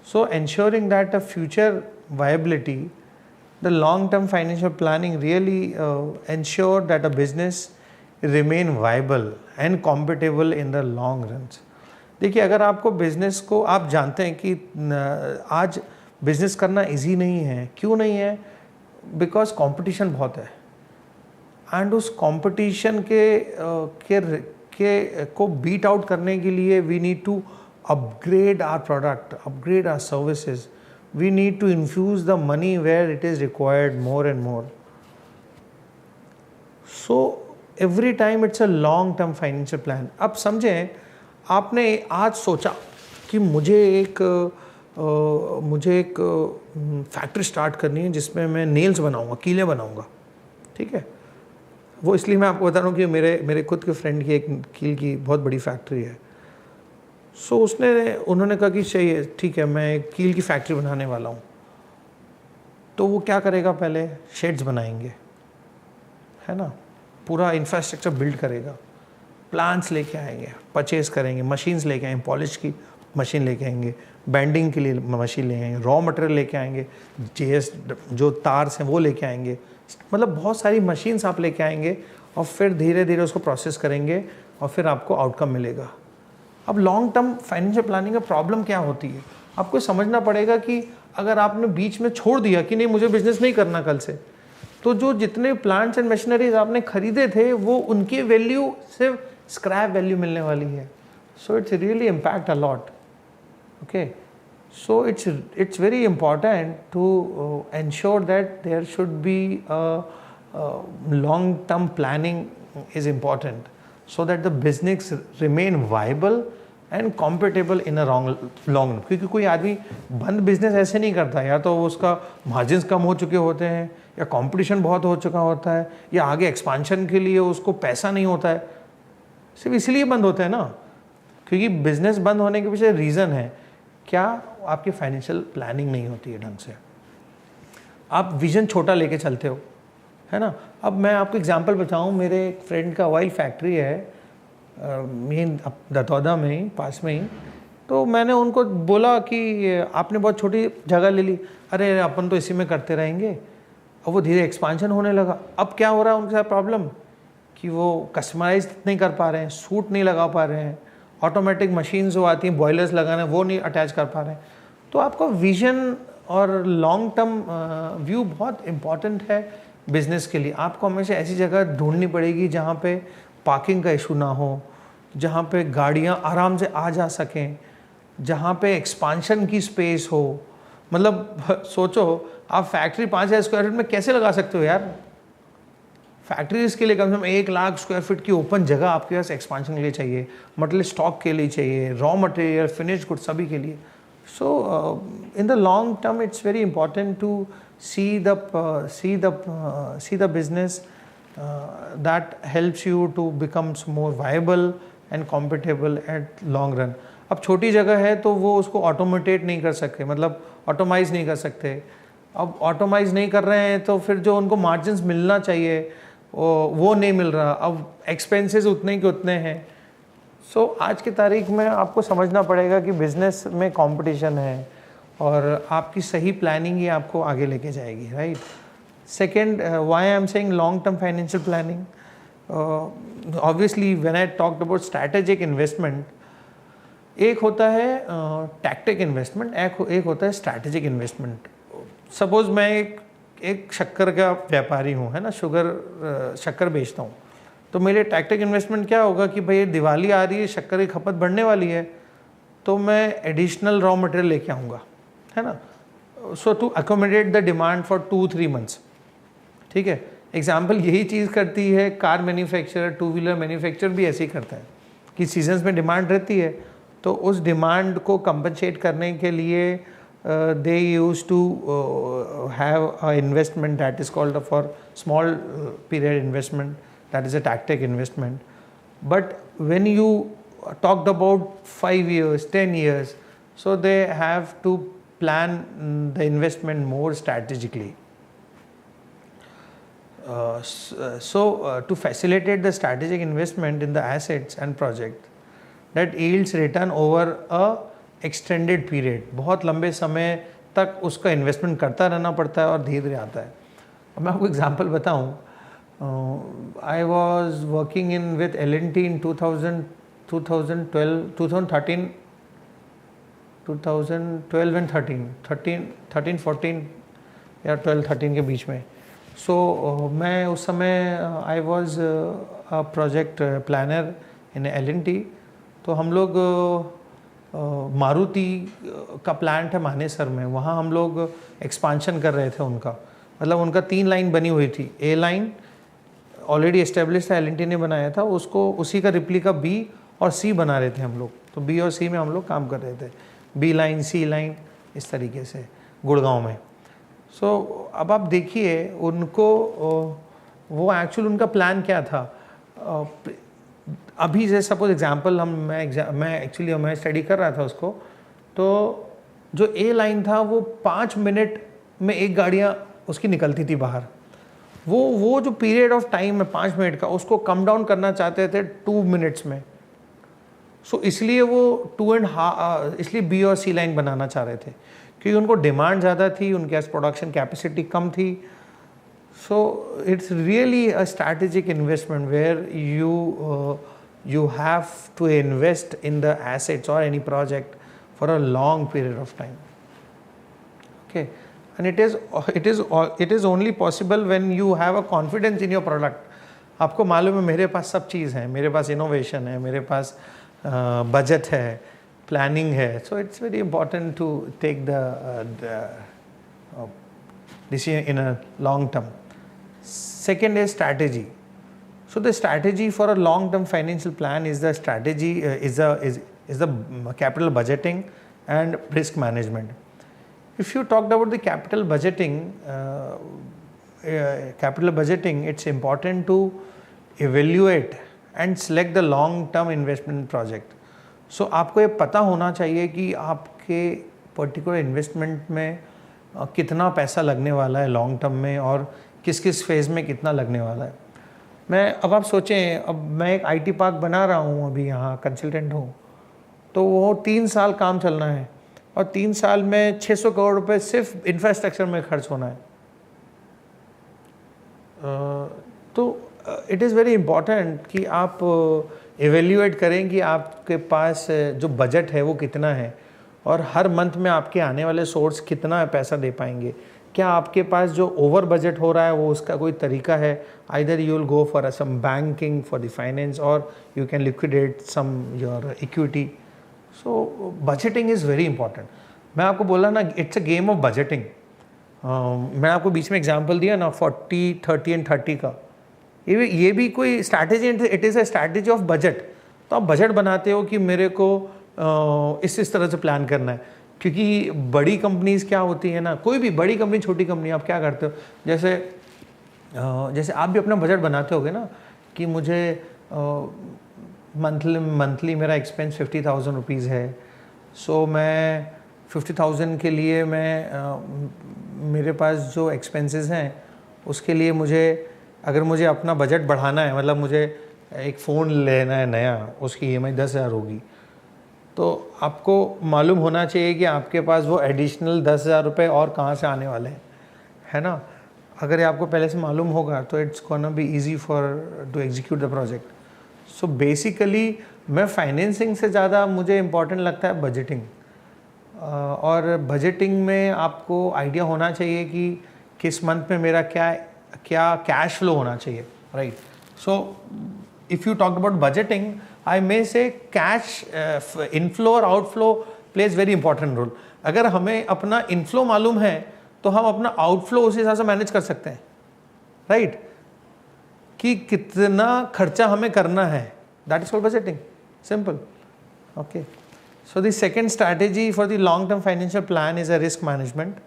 Speaker 1: So ensuring that a future viability, the long-term financial planning really ensure that a business remain viable and compatible in the long runs. देखिए, अगर आपको बिजनेस को, आप जानते हैं कि आज बिजनेस करना इजी नहीं है, क्यों नहीं है? बिकॉज कंपटीशन बहुत है, एंड उस कंपटीशन के को बीट आउट करने के लिए we need to upgrade our product, upgrade our services. We need to infuse the money where it is required more and more. So every time it's a long term financial plan. अब समझें, आपने आज सोचा कि मुझे एक फैक्ट्री स्टार्ट करनी है जिसमें मैं नेल्स बनाऊंगा, कीलें बनाऊंगा, ठीक है। वो इसलिए मैं आपको बता रहा हूँ कि मेरे खुद के फ्रेंड की एक कील की बहुत बड़ी फैक्ट्री है। सो उन्होंने कहा कि चाहिए, ठीक है, मैं एक कील की फैक्ट्री बनाने वाला हूँ। तो वो क्या करेगा, पहले शेड्स बनाएंगे, है ना, पूरा इंफ्रास्ट्रक्चर बिल्ड करेगा, प्लांट्स लेके आएंगे, परचेज करेंगे, मशीन्स लेके आएंगे, पॉलिश की मशीन लेके आएंगे, बैंडिंग के लिए मशीन लेके आएंगे, रॉ मटेरियल लेके आएंगे, JS जो तार्स हैं वो लेके आएंगे, मतलब बहुत सारी मशीन्स आप लेके आएंगे, और फिर धीरे धीरे उसको प्रोसेस करेंगे, और फिर आपको आउटकम मिलेगा। अब लॉन्ग टर्म फाइनेंशियल प्लानिंग का प्रॉब्लम क्या होती है, आपको समझना पड़ेगा कि अगर आपने बीच में छोड़ दिया कि नहीं मुझे बिजनेस नहीं करना कल से, तो जो जितने प्लांट्स एंड मशीनरीज आपने खरीदे थे वो उनकी वैल्यू सिर्फ स्क्रैप वैल्यू मिलने वाली है। So it's really impact a lot. Okay, so it's very important to ensure that there should be long term planning is important, so that the business remain viable and compatible in a long run। क्योंकि कोई आदमी बंद बिजनेस ऐसे नहीं करता, या तो उसका मार्जिन्स कम हो चुके होते हैं, या कंपटीशन बहुत हो चुका होता है, या आगे एक्सपांशन के लिए उसको पैसा नहीं होता है, सिर्फ इसलिए बंद होते हैं ना, क्योंकि बिजनेस बंद होने के पीछे रीज़न है क्या, आपकी फाइनेंशियल प्लानिंग नहीं होती है ढंग से, आप विजन छोटा लेके चलते हो, है ना। अब मैं आपको एग्जांपल बताऊं, मेरे एक फ्रेंड का ऑयल फैक्ट्री है मेन दतौदा में ही, पास में ही। तो मैंने उनको बोला कि आपने बहुत छोटी जगह ले ली, अरे अपन तो इसी में करते रहेंगे। और वो धीरे एक्सपांशन होने लगा। अब क्या हो रहा है उनके साथ प्रॉब्लम कि वो कस्टमाइज नहीं कर पा रहे हैं, सूट नहीं लगा पा रहे हैं, ऑटोमेटिक मशीन्स जो आती हैं बॉयलर्स लगाना वो नहीं अटैच कर पा रहे हैं। तो आपका विजन और लॉन्ग टर्म व्यू बहुत इम्पॉर्टेंट है बिज़नेस के लिए। आपको हमेशा ऐसी जगह ढूंढनी पड़ेगी जहाँ पे पार्किंग का इशू ना हो, जहाँ पे गाड़ियाँ आराम से आ जा सकें, जहाँ पे एक्सपांशन की स्पेस हो। मतलब सोचो आप फैक्ट्री 5,000 स्क्वायर फीट में कैसे लगा सकते हो यार। फैक्ट्रीज के लिए कम से कम 1,00,000 स्क्वायर फीट की ओपन जगह आपके पास एक्सपांशन के लिए चाहिए, मटेरियल स्टॉक के लिए चाहिए, रॉ मटेरियल, फिनिश्ड गुड सभी के लिए। So in the long term it's very important to see the business that helps you to becomes more viable and compatible at long run। अब छोटी जगह है तो वो उसको ऑटोमेटेट नहीं कर सकते, मतलब ऑटोमाइज़ नहीं कर सकते। अब ऑटोमाइज़ नहीं कर रहे हैं तो फिर जो उनको मार्जिन्स मिलना चाहिए वो नहीं मिल रहा। अब एक्सपेंसेस उतने के उतने हैं। सो आज की तारीख में आपको समझना पड़ेगा कि बिज़नेस में कंपटीशन है और आपकी सही प्लानिंग ही आपको आगे लेके जाएगी, right. Second, why I am saying long term financial planning, obviously when I talked about strategic investment, एक होता है टैक्टिक इन्वेस्टमेंट, एक होता है स्ट्रैटेजिक इन्वेस्टमेंट। सपोज़ मैं एक शक्कर का व्यापारी हूँ, है ना, शक्कर बेचता हूँ, तो मेरे टैक्टिक इन्वेस्टमेंट क्या होगा कि भाई दिवाली आ रही है, शक्कर की खपत बढ़ने वाली है, तो मैं एडिशनल रॉ मटेरियल लेके आऊँगा, है ना, so to accommodate the demand for 2-3 months. ठीक है, एग्जाम्पल यही चीज़ करती है car manufacturer, two wheeler manufacturer भी ऐसे ही करता है कि सीजन्स में डिमांड रहती है, तो उस डिमांड को कंपनसेट करने के लिए they use to have a investment that is called for small period investment, that is a tactic investment. But when you talked about 5 years, 10 years, so they have to plan the investment more strategically. To facilitate the strategic investment in the assets and project that yields return over a extended period, बहुत लंबे समय तक उसका इन्वेस्टमेंट करता रहना पड़ता है और धीरे धीरे आता है। अब मैं आपको एग्जांपल बताऊं, I was working in with L&T in 2013 and 13, 14 या 12-13 के बीच में। सो मैं उस समय I was a project planner in L&T। तो हम लोग मारुति का प्लांट है मानेसर में, वहाँ हम लोग एक्सपांशन कर रहे थे उनका। मतलब उनका 3 लाइन बनी हुई थी, ए लाइन ऑलरेडी एस्टेब्लिश था, L&T ने बनाया था उसको, उसी का रिप्लिका बी और सी बना रहे थे हम लोग। तो बी और सी में हम लोग काम कर रहे थे, बी लाइन, सी लाइन, इस तरीके से गुड़गांव में। सो अब आप देखिए उनको, वो एक्चुअल उनका प्लान क्या था। अभी जैसे सपोज एग्जांपल मैं स्टडी कर रहा था उसको, तो जो ए लाइन था वो 5 मिनट में एक गाड़ियाँ उसकी निकलती थी बाहर। वो जो पीरियड ऑफ टाइम है 5 मिनट का, उसको कम डाउन करना चाहते थे 2 मिनट्स में। सो इसलिए वो 2.5 इसलिए बी और सी लाइन बनाना चाह रहे थे, क्योंकि उनको डिमांड ज़्यादा थी, उनके पास प्रोडक्शन कैपेसिटी कम थी। So it's really a strategic investment where you have to invest in the assets or any project for a long period of time. Okay, and it is only possible when you have a confidence in your product. आपको मालूम है मेरे पास सब चीज़ है, मेरे पास इनोवेशन है, मेरे पास बजट है, प्लानिंग है। So it's very important to take the decision in a long term. Second is strategy. So the strategy for a long-term financial plan is the strategy is the capital budgeting and risk management. If you talked about the capital budgeting, it's important to evaluate and select the long-term investment project. So आपको ये पता होना चाहिए कि आपके पर्टिकुलर इन्वेस्टमेंट में कितना पैसा लगने वाला है लॉन्ग टर्म में, और किस किस फेज़ में कितना लगने वाला है। अब आप सोचें, अब मैं एक IT पार्क बना रहा हूँ, अभी यहाँ कंसल्टेंट हूँ, तो वो 3 साल काम चलना है और 3 साल में 600 करोड़ रुपए सिर्फ इंफ्रास्ट्रक्चर में खर्च होना है। तो इट इज़ वेरी इम्पॉर्टेंट कि आप एवेल्यूएट करें कि आपके पास जो बजट है वो कितना है और हर मंथ में आपके आने वाले सोर्स कितना पैसा दे पाएंगे। क्या आपके पास जो ओवर बजट हो रहा है वो उसका कोई तरीका है? Either you will go for some banking for the finance or you can liquidate some your equity. So budgeting is very important. मैं आपको बोला ना, it's a game of budgeting. मैं आपको बीच में एग्जांपल दिया ना 40, 30 एंड 30 का, ये भी कोई strategy, it is a strategy of budget. तो आप बजट बनाते हो कि मेरे को इस तरह से प्लान करना है। क्योंकि बड़ी कंपनीज क्या होती है ना, कोई भी बड़ी कंपनी छोटी कंपनी, आप क्या करते हो, जैसे आप भी अपना बजट बनाते होगे ना कि मुझे मंथली मेरा एक्सपेंस 50,000 रुपीज़ है। सो मैं 50,000 के लिए मेरे पास जो एक्सपेंसेस हैं उसके लिए अगर मुझे अपना बजट बढ़ाना है, मतलब मुझे एक फ़ोन लेना है नया, उसकी EMI 10,000 होगी, तो आपको मालूम होना चाहिए कि आपके पास वो एडिशनल 10,000 रुपये और कहाँ से आने वाले हैं, है ना। अगर ये आपको पहले से मालूम होगा तो it's gonna be easy for to execute the project. So basically मैं फाइनेंसिंग से ज़्यादा मुझे इम्पॉर्टेंट लगता है बजटिंग। और बजटिंग में आपको आइडिया होना चाहिए कि किस मंथ में मेरा क्या कैश फ्लो होना चाहिए, right. So if you talk about budgeting, I may say cash inflow और outflow plays very important role. अगर हमें अपना इनफ्लो मालूम है तो हम अपना आउटफ्लो उस हिसाब से मैनेज कर सकते हैं, राइट, कि कितना खर्चा हमें करना है। That is called budgeting, simple. Okay, so the second strategy for the long term financial plan is a risk management.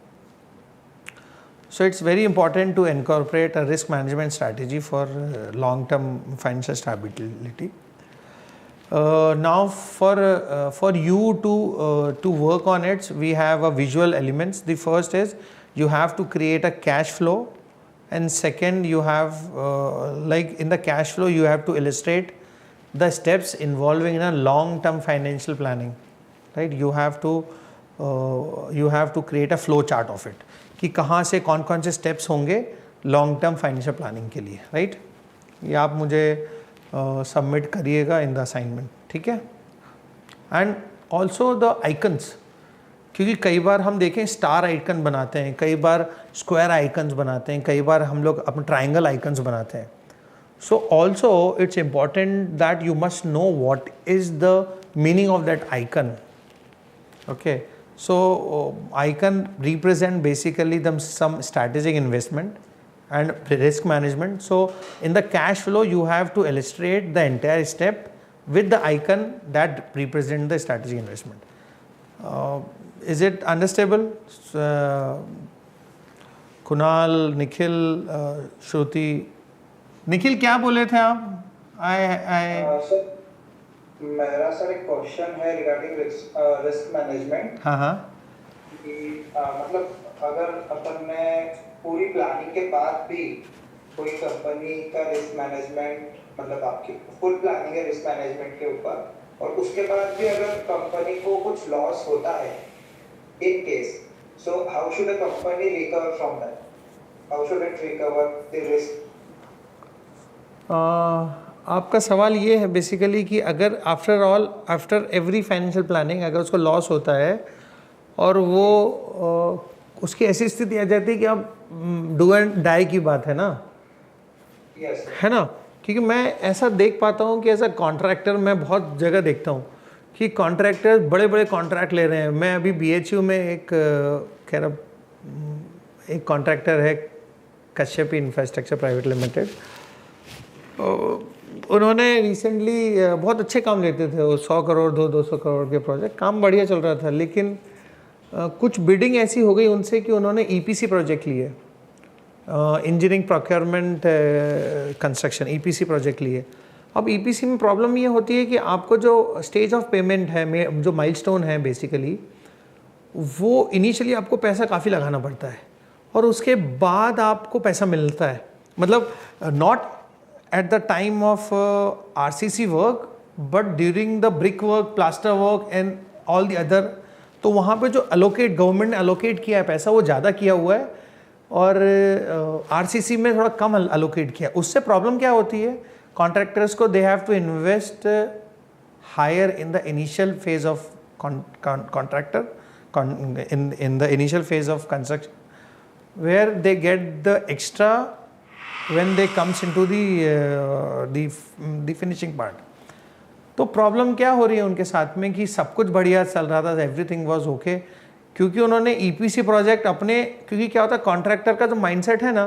Speaker 1: So it's very important to incorporate a risk management strategy for long term financial stability. Now for you to work on it, we have a visual elements. The first is you have to create a cash flow, and second you have like in the cash flow you have to illustrate the steps involving in a long term financial planning, right. You have to create a flow chart of it कि कहाँ से कौन से steps होंगे long term financial planning के लिए, right. ये आप मुझे सबमिट करिएगा इन द असाइनमेंट, ठीक है। एंड ऑल्सो द आइकन्स, क्योंकि कई बार हम देखें स्टार आइकन बनाते हैं, कई बार स्क्वायर आइकन्स बनाते हैं, कई बार हम लोग अपने ट्राइंगल आइकन्स बनाते हैं। So also it's important that you must know what is the meaning of that icon. Okay, so icon represent basically some strategic investment and risk management. So in the cash flow you have to illustrate the entire step with the icon that represent the strategic investment. Is it understandable? Kunal, Nikhil, Shruti, Nikhil क्या बोले थे आप?
Speaker 2: सर मेरा सर एक क्वेश्चन है रिगार्डिंग रिस्क मैनेजमेंट।
Speaker 1: हाँ
Speaker 2: कि मतलब अगर अपन ने पूरी प्लानिंग के बाद भी कोई कंपनी का रिस्क मैनेजमेंट, मतलब आपकी फुल प्लानिंग है रिस्क मैनेजमेंट के ऊपर, और उसके बाद भी अगर कंपनी को कुछ लॉस होता है in case, so how should a company recover from that? How should it recover the risk?
Speaker 1: आपका सवाल ये है बेसिकली कि अगर आफ्टर एवरी फाइनेंशियल प्लानिंग अगर उसको लॉस होता है और वो उसकी ऐसी स्थिति आ जाती है कि अब डू एंड डाई की बात है ना,
Speaker 2: yes,
Speaker 1: है ना। क्योंकि मैं ऐसा देख पाता हूँ कि एज अ कॉन्ट्रैक्टर मैं बहुत जगह देखता हूँ कि कॉन्ट्रैक्टर्स बड़े बड़े कॉन्ट्रैक्ट ले रहे हैं। मैं अभी BHU में एक कॉन्ट्रैक्टर है, कश्यप इंफ्रास्ट्रक्चर प्राइवेट लिमिटेड। उन्होंने रिसेंटली बहुत अच्छे काम लेते थे, वो 100 करोड़ 200 करोड़ के प्रोजेक्ट, काम बढ़िया चल रहा था। लेकिन कुछ बिडिंग ऐसी हो गई उनसे कि उन्होंने EPC प्रोजेक्ट लिए, engineering procurement construction EPC project लिए। अब EPC में प्रॉब्लम ये होती है कि आपको जो स्टेज ऑफ पेमेंट है, जो माइलस्टोन है बेसिकली, वो इनिशियली आपको पैसा काफ़ी लगाना पड़ता है और उसके बाद आपको पैसा मिलता है। मतलब not at the time of RCC work but during the brick work, plaster work and all the other. तो वहाँ पे जो गवर्नमेंट ने अलोकेट किया है पैसा वो ज़्यादा किया हुआ है और RCC में थोड़ा कम अलोकेट किया। उससे प्रॉब्लम क्या होती है, कॉन्ट्रैक्टर्स को they have to invest higher in the initial phase of contractor in the initial phase of construction, where they get the extra when they comes into the finishing part. तो प्रॉब्लम क्या हो रही है उनके साथ में कि सब कुछ बढ़िया चल रहा था, एवरीथिंग वाज ओके, क्योंकि उन्होंने ईपीसी प्रोजेक्ट अपने, क्योंकि क्या होता है कॉन्ट्रैक्टर का जो माइंडसेट है ना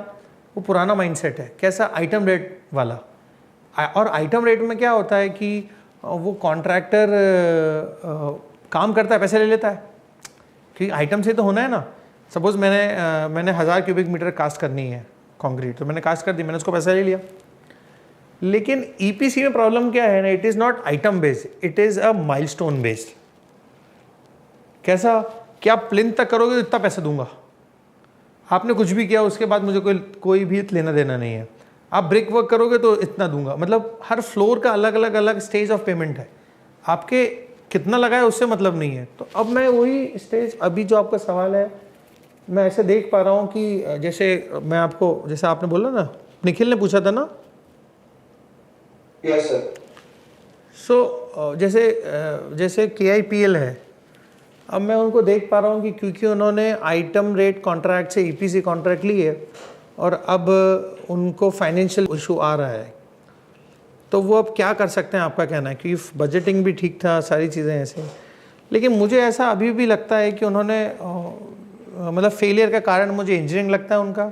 Speaker 1: वो पुराना माइंडसेट है, कैसा आइटम रेट वाला। और आइटम रेट में क्या होता है कि वो कॉन्ट्रैक्टर काम करता है, पैसे ले लेता है, क्योंकि आइटम से तो होना है ना। सपोज मैंने 1000 क्यूबिक मीटर कास्ट करनी है कंक्रीट, तो मैंने कास्ट कर दी, मैंने उसको पैसा ले लिया। लेकिन ईपीसी में प्रॉब्लम क्या है ना, it is not item based, it is a milestone based. कैसा कि आप प्लिंथ तक करोगे तो इतना पैसा दूंगा, आपने कुछ भी किया उसके बाद मुझे कोई भी लेना देना नहीं है। आप ब्रिक वर्क करोगे तो इतना दूंगा, मतलब हर फ्लोर का अलग स्टेज ऑफ पेमेंट है, आपके कितना लगा है उससे मतलब नहीं है। तो अब मैं वही स्टेज, अभी जो आपका सवाल है, मैं ऐसे देख पा रहा हूँ कि जैसे मैं आपको, जैसे आपने बोला ना, निखिल ने पूछा था ना।
Speaker 2: Yes sir.
Speaker 1: सो जैसे KIPL है, अब मैं उनको देख पा रहा हूँ कि क्योंकि उन्होंने आइटम रेट कॉन्ट्रैक्ट से EPC कॉन्ट्रैक्ट ली है और अब उनको फाइनेंशियल इशू आ रहा है, तो वो अब क्या कर सकते हैं, आपका कहना है? क्योंकि बजटिंग भी ठीक था, सारी चीज़ें ऐसे, लेकिन मुझे ऐसा अभी भी लगता है कि उन्होंने मतलब फेलियर का कारण मुझे इंजीनियरिंग लगता है उनका।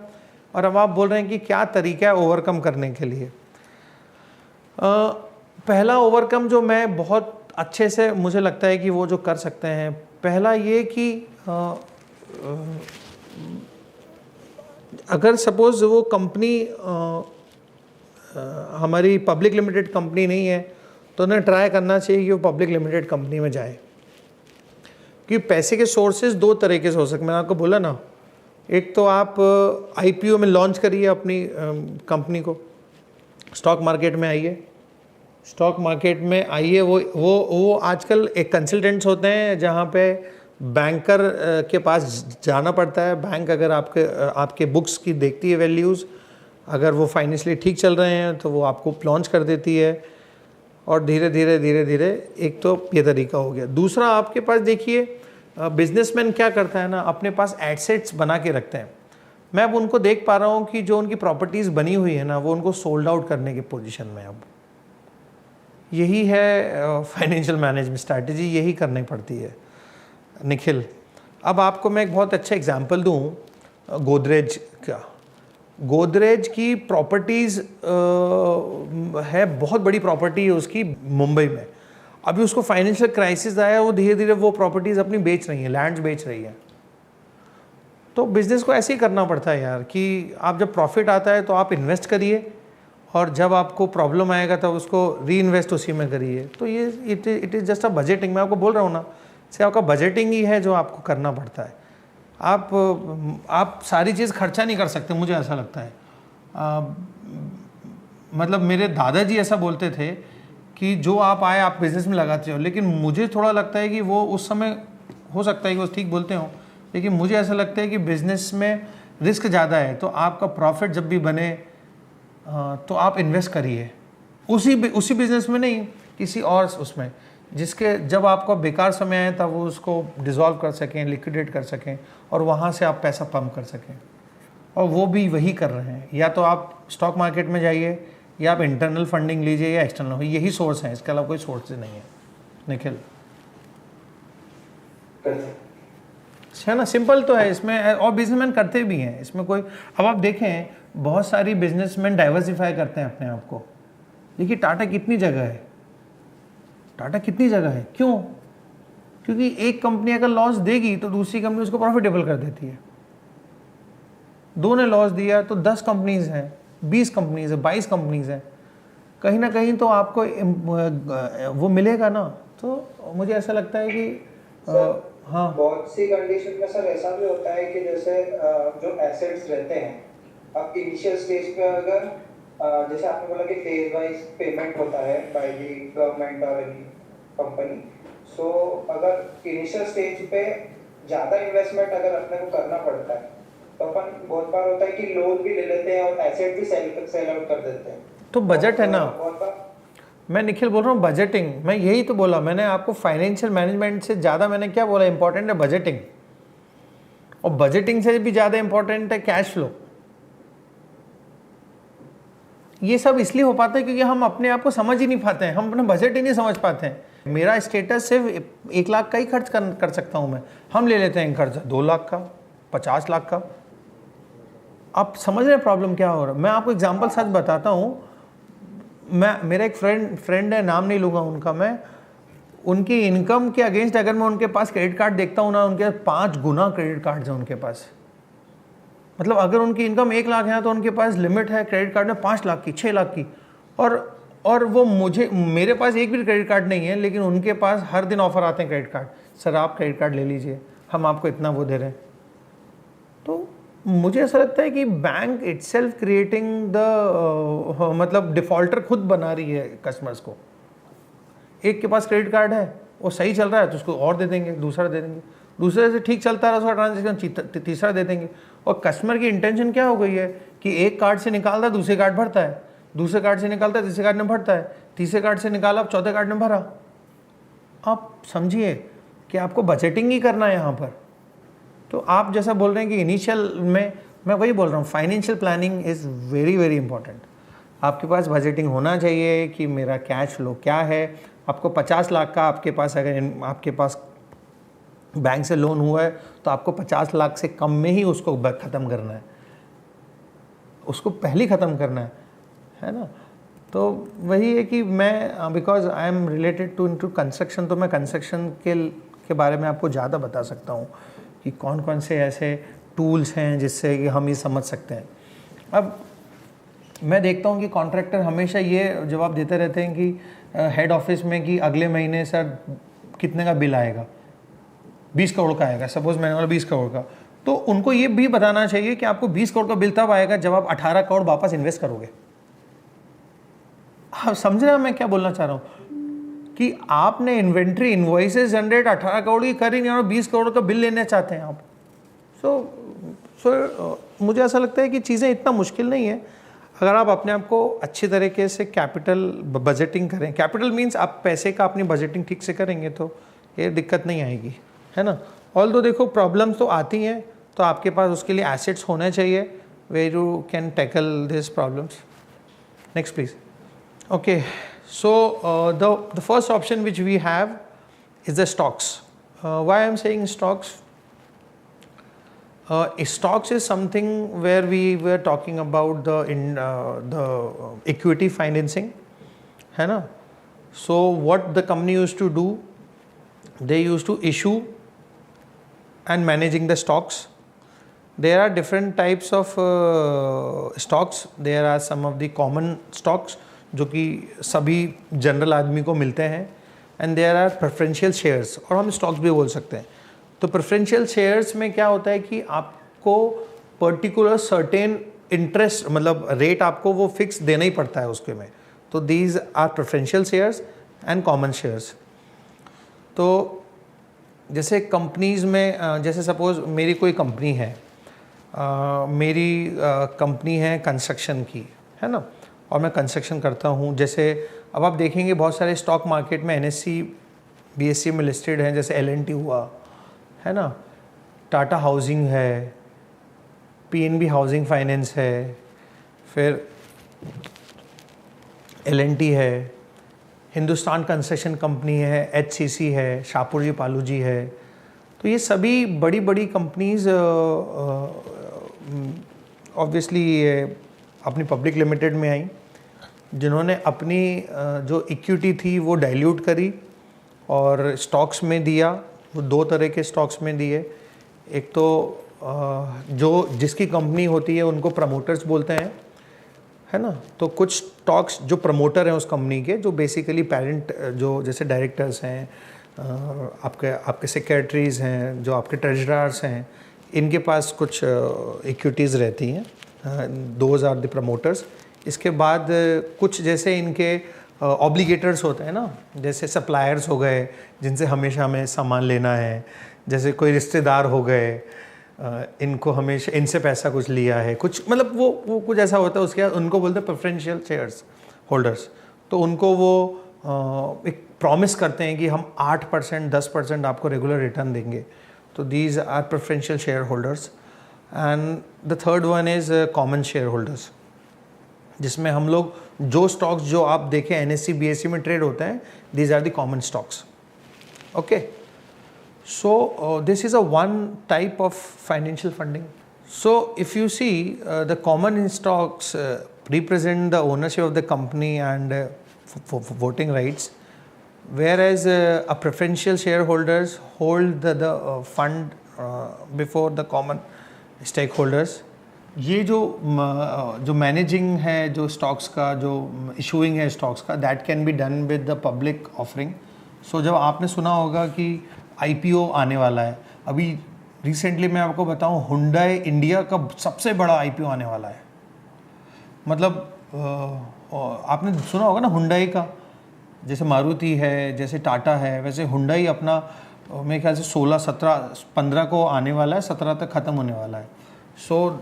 Speaker 1: और अब आप बोल रहे हैं कि क्या तरीका है ओवरकम करने के लिए। पहला ओवरकम जो मैं बहुत अच्छे से मुझे लगता है कि वो जो कर सकते हैं, पहला ये कि अगर सपोज़ वो कंपनी हमारी पब्लिक लिमिटेड कंपनी नहीं है, तो उन्हें ट्राई करना चाहिए कि वो पब्लिक लिमिटेड कंपनी में जाए, क्योंकि पैसे के सोर्सेज दो तरीके से हो सकते हैं। मैंने आपको बोला ना, एक तो आप IPO में लॉन्च करिए अपनी कंपनी को, स्टॉक मार्केट में आइए, स्टॉक मार्केट में आइए। वो आजकल एक कंसल्टेंट्स होते हैं जहाँ पे बैंकर के पास जाना पड़ता है। बैंक अगर आपके बुक्स की देखती है वैल्यूज़, अगर वो फाइनेंशियली ठीक चल रहे हैं तो वो आपको लॉन्च कर देती है, और धीरे धीरे एक तो ये तरीका हो गया। दूसरा, आपके पास देखिए बिजनेसमैन क्या करता है ना, अपने पास एसेट्स बना के रखते हैं। मैं अब उनको देख पा रहा हूँ कि जो उनकी प्रॉपर्टीज़ बनी हुई है ना, वो उनको सोल्ड आउट करने की पोजीशन में। अब यही है फाइनेंशियल मैनेजमेंट स्ट्रैटेजी, यही करनी पड़ती है निखिल। अब आपको मैं एक बहुत अच्छा एग्जांपल दूँ गोदरेज का। गोदरेज की प्रॉपर्टीज़ है, बहुत बड़ी प्रॉपर्टी है उसकी मुंबई में। अभी उसको फाइनेंशियल क्राइसिस आया, वो धीरे धीरे वो प्रॉपर्टीज़ अपनी बेच रही हैं, लैंड्स बेच रही हैं। तो बिज़नेस को ऐसे ही करना पड़ता है यार, कि आप जब प्रॉफिट आता है तो आप इन्वेस्ट करिए, और जब आपको प्रॉब्लम आएगा तब उसको री इन्वेस्ट उसी में करिए। तो ये it is just a budgeting. मैं आपको बोल रहा हूँ ना, से आपका बजटिंग ही है जो आपको करना पड़ता है। आप सारी चीज़ खर्चा नहीं कर सकते, मुझे ऐसा लगता है। मतलब मेरे दादाजी ऐसा बोलते थे कि जो आप आए आप बिज़नेस में लगाते हो, लेकिन मुझे थोड़ा लगता है कि वो उस समय हो सकता है कि वो ठीक बोलते हो, लेकिन मुझे ऐसा लगता है कि बिज़नेस में रिस्क ज़्यादा है। तो आपका प्रॉफिट जब भी बने तो आप इन्वेस्ट करिए उसी बिज़नेस में, नहीं किसी और उसमें, जिसके जब आपका बेकार समय आए तब वो उसको डिसॉल्व कर सकें, लिक्विडेट कर सकें, और वहाँ से आप पैसा पंप कर सकें। और वो भी वही कर रहे हैं। या तो आप स्टॉक मार्केट में जाइए, या आप इंटरनल फंडिंग लीजिए, या एक्सटर्नल, यही सोर्स है, इसके अलावा कोई सोर्स नहीं है निखिल। है ना, सिंपल तो है इसमें, और बिजनेसमैन करते भी हैं इसमें कोई। अब आप देखें, बहुत सारी बिजनेसमैन डाइवर्सिफाई करते हैं अपने आप को। देखिए टाटा कितनी जगह है, टाटा कितनी जगह है, क्यों? क्योंकि एक कंपनी अगर लॉस देगी तो दूसरी कंपनी उसको प्रॉफिटेबल कर देती है। दो ने लॉस दिया तो 10 कंपनीज हैं, 20 कंपनीज है, 22 कंपनीज हैं, कहीं ना कहीं तो आपको वो मिलेगा ना। तो मुझे ऐसा लगता है कि हाँ,
Speaker 2: बहुत सी कंडीशन में सर ऐसा भी होता है कि जैसे जो एसेट्स रहते हैं, अब इनिशियल स्टेज पे अगर जैसे आपने बोला कि फेज वाइज पेमेंट होता है बाय द गवर्नमेंट और एनी कंपनी, सो अगर इनिशियल स्टेज पे ज़्यादा इन्वेस्टमेंट अगर अपने को करना पड़ता है, तो अपन बहुत बार होता है कि लोन भी ले लेते हैं और एसेट भी सेल आउट कर देते हैं।
Speaker 1: तो बजट है ना,
Speaker 2: कौन सा?
Speaker 1: मैं निखिल बोल रहा हूँ बजटिंग, मैं यही तो बोला मैंने आपको, फाइनेंशियल मैनेजमेंट से ज़्यादा मैंने क्या बोला, इंपॉर्टेंट है बजटिंग, और बजटिंग से भी ज़्यादा इंपॉर्टेंट है कैश फ्लो। ये सब इसलिए हो पाता है क्योंकि हम अपने आप को समझ ही नहीं पाते हैं, हम अपना बजट ही नहीं समझ पाते हैं। मेरा स्टेटस सिर्फ 1 लाख का ही खर्च कर सकता हूँ मैं, हम ले लेते हैं खर्चा 2 लाख का, 50 लाख का। आप समझ रहे हैं प्रॉब्लम क्या हो रहा है? मैं आपको एग्जांपल सच बताता हूँ, मेरा एक फ्रेंड है, नाम नहीं लूँगा उनका, मैं उनकी इनकम के अगेंस्ट अगर मैं उनके पास क्रेडिट कार्ड देखता हूँ ना, उनके 5 गुना क्रेडिट कार्ड है उनके पास। मतलब अगर उनकी इनकम 1 लाख है तो उनके पास लिमिट है क्रेडिट कार्ड में 5 लाख की, 6 लाख की। और वो मेरे पास एक भी क्रेडिट कार्ड नहीं है, लेकिन उनके पास हर दिन ऑफर आते हैं क्रेडिट कार्ड, सर आप क्रेडिट कार्ड ले लीजिए, हम आपको इतना वो दे रहे हैं। तो मुझे ऐसा लगता है कि बैंक इटसेल्फ क्रिएटिंग द मतलब डिफॉल्टर खुद बना रही है कस्टमर्स को। एक के पास क्रेडिट कार्ड है, वो सही चल रहा है तो उसको और दे देंगे, दूसरा दे देंगे, दूसरे से ठीक चलता है उसका ट्रांजेक्शन, तीसरा दे देंगे। और कस्टमर की इंटेंशन क्या हो गई है कि एक कार्ड से निकालता है दूसरे कार्ड भरता है, दूसरे कार्ड से निकालता है तीसरे कार्ड में भरता है, तीसरे कार्ड से निकाला अब चौथे कार्ड में भरा। आप समझिए कि आपको बजटिंग ही करना है यहाँ पर। तो आप जैसा बोल रहे हैं कि इनिशियल में, मैं वही बोल रहा हूँ, financial planning is very very important. आपके पास बजटिंग होना चाहिए कि मेरा कैश फ्लो क्या है। आपको 50 लाख का आपके पास अगर आपके पास बैंक से लोन हुआ है तो आपको 50 लाख से कम में ही उसको ख़त्म करना है, उसको पहले ख़त्म करना है ना। तो वही है कि मैं because I am related to construction, तो मैं कंस्ट्रक्शन के बारे में आपको ज़्यादा बता सकता हूँ कि कौन कौन से ऐसे टूल्स हैं जिससे कि हम ये समझ सकते हैं। अब मैं देखता हूँ कि कॉन्ट्रैक्टर हमेशा ये जवाब देते रहते हैं कि हेड ऑफिस में कि अगले महीने सर कितने का बिल आएगा, 20 करोड़ का आएगा, सपोज मैंने बोला 20 करोड़ का। तो उनको ये भी बताना चाहिए कि आपको 20 करोड़ का बिल तब आएगा जब आप 18 करोड़ वापस इन्वेस्ट करोगे। आप समझ रहे हैं मैं क्या बोलना चाह रहा हूँ कि आपने इन्वेंट्री इन्वॉइसेस जनरेट 18 करोड़ की करी नहीं और 20 करोड़ का बिल लेना चाहते हैं आप। सो मुझे ऐसा लगता है कि चीज़ें इतना मुश्किल नहीं है अगर आप अपने आप को अच्छी तरीके से कैपिटल बजटिंग करें। कैपिटल मीन्स आप पैसे का अपनी बजटिंग ठीक से करेंगे तो ये दिक्कत नहीं आएगी, है ना। ऑल दो देखो प्रॉब्लम्स तो आती हैं, तो आपके पास उसके लिए एसेट्स होने चाहिए where you can tackle this problems. Next please. Okay, so the first option which we have is the stocks. Why I am saying stocks? Stocks is something where we were talking about the equity financing, है ना। So what the company used to do, they used to issue and managing the stocks. There are different types of stocks. There are some of the common stocks जो कि सभी जनरल आदमी को मिलते हैं, and there are preferential shares, और हम stocks भी बोल सकते हैं। तो प्रेफरेंशियल शेयर्स में क्या होता है कि आपको पर्टिकुलर सर्टेन इंटरेस्ट मतलब रेट आपको वो फिक्स देना ही पड़ता है उसके में। तो these are preferential shares and common shares. तो जैसे कंपनीज़ में, जैसे सपोज़ मेरी कोई कंपनी है, मेरी कंपनी है कंस्ट्रक्शन की, है ना, और मैं कंस्ट्रक्शन करता हूँ। जैसे अब आप देखेंगे बहुत सारे स्टॉक मार्केट में NSE BSE में लिस्टेड हैं, जैसे L&T हुआ, है ना, टाटा हाउसिंग है, PNB हाउसिंग फाइनेंस है, फिर L&T है, हिंदुस्तान कंस्ट्रक्शन कंपनी है, HCC है, शाहपुर जी पालू जी है। तो ये सभी बड़ी बड़ी कंपनीज़ ऑब्वियसली अपनी पब्लिक लिमिटेड में आई, जिन्होंने अपनी जो इक्विटी थी वो डाइल्यूट करी और स्टॉक्स में दिया। वो 2 तरह के स्टॉक्स में दिए। एक तो जो जिसकी कंपनी होती है उनको प्रमोटर्स बोलते हैं, है ना। तो कुछ स्टॉक्स जो प्रमोटर हैं उस कंपनी के, जो बेसिकली पेरेंट, जो जैसे डायरेक्टर्स हैं, आपके सेक्रेटरीज़ हैं, जो आपके ट्रेजरर्स हैं, इनके पास कुछ इक्विटीज़ रहती हैं। Those are the promoters. इसके बाद कुछ जैसे इनके ऑब्लिगेटर्स होते हैं ना, जैसे सप्लायर्स हो गए जिनसे हमेशा हमें सामान लेना है, जैसे कोई रिश्तेदार हो गए, इनको हमेशा इनसे पैसा कुछ लिया है, कुछ मतलब वो कुछ ऐसा होता है। उसके बाद उनको बोलते हैं प्रेफरेंशियल शेयर्स। होल्डर्स, तो उनको वो एक प्रॉमिस करते हैं कि हम 8% 10% आपको रेगुलर रिटर्न देंगे. तो these are preferential share holders. And the third one is common share holders, जिसमें हम लोग जो स्टॉक्स जो आप देखें NSE BSE में ट्रेड होते हैं, these are the common stocks. Okay, so this is a one type of financial funding. So if you see the common stocks represent the ownership of the company and for voting rights, whereas a preferential shareholders hold the fund before the common stakeholders. ये जो मैनेजिंग है जो स्टॉक्स का, जो इशूइंग है स्टॉक्स का, that can be done with the public offering. So जब आपने सुना होगा कि IPO आने वाला है, अभी रिसेंटली मैं आपको बताऊं, हुंडई इंडिया का सबसे बड़ा IPO आने वाला है. मतलब आपने सुना होगा ना हुंडई का, जैसे मारुति है, जैसे टाटा है, वैसे हुंडई अपना मेरे ख्याल से 16 17 15 को आने वाला है, 17 तक ख़त्म होने वाला है. सो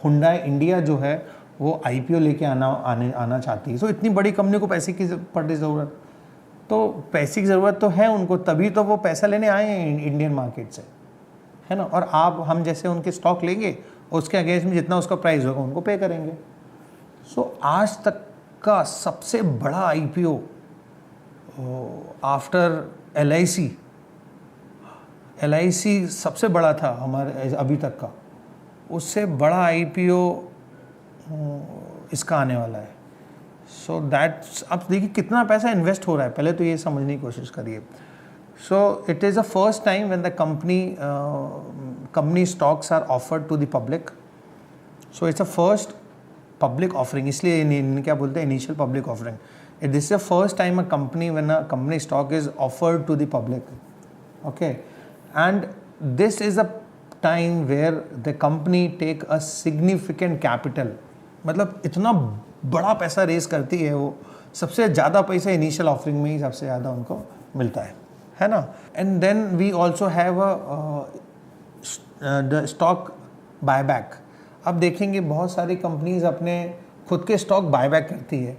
Speaker 1: हुंडई इंडिया जो है वो IPO लेके आना चाहती है. सो इतनी बड़ी कंपनी को पैसे की पड़ ज़रूरत, तो पैसे की ज़रूरत तो है उनको, तभी तो वो पैसा लेने आए हैं इंडियन मार्केट से, है ना. और हम जैसे उनके स्टॉक लेंगे, उसके अगेंस्ट में जितना उसका प्राइस होगा उनको पे करेंगे. सो आज तक का सबसे बड़ा IPO आफ्टर LIC सबसे बड़ा था हमारे अभी तक का, उससे बड़ा IPO इसका आने वाला है. सो दैट्स, अब देखिए कितना पैसा इन्वेस्ट हो रहा है, पहले तो ये समझने की कोशिश करिए. So it is the first time when the company stocks are offered to the public. So it's a first public offering, इसलिए क्या बोलते हैं, initial public offering. This is the first time when a company stock is offered to the public. Okay, and this is a time where the company take a significant capital. मतलब इतना बड़ा पैसा रेस करती है वो, सबसे ज़्यादा पैसा इनिशियल ऑफरिंग में ही सबसे ज़्यादा उनको मिलता है ना. And then we also have the stock buyback. अब देखेंगे बहुत सारी कंपनीज अपने खुद के स्टॉक बायबैक करती है.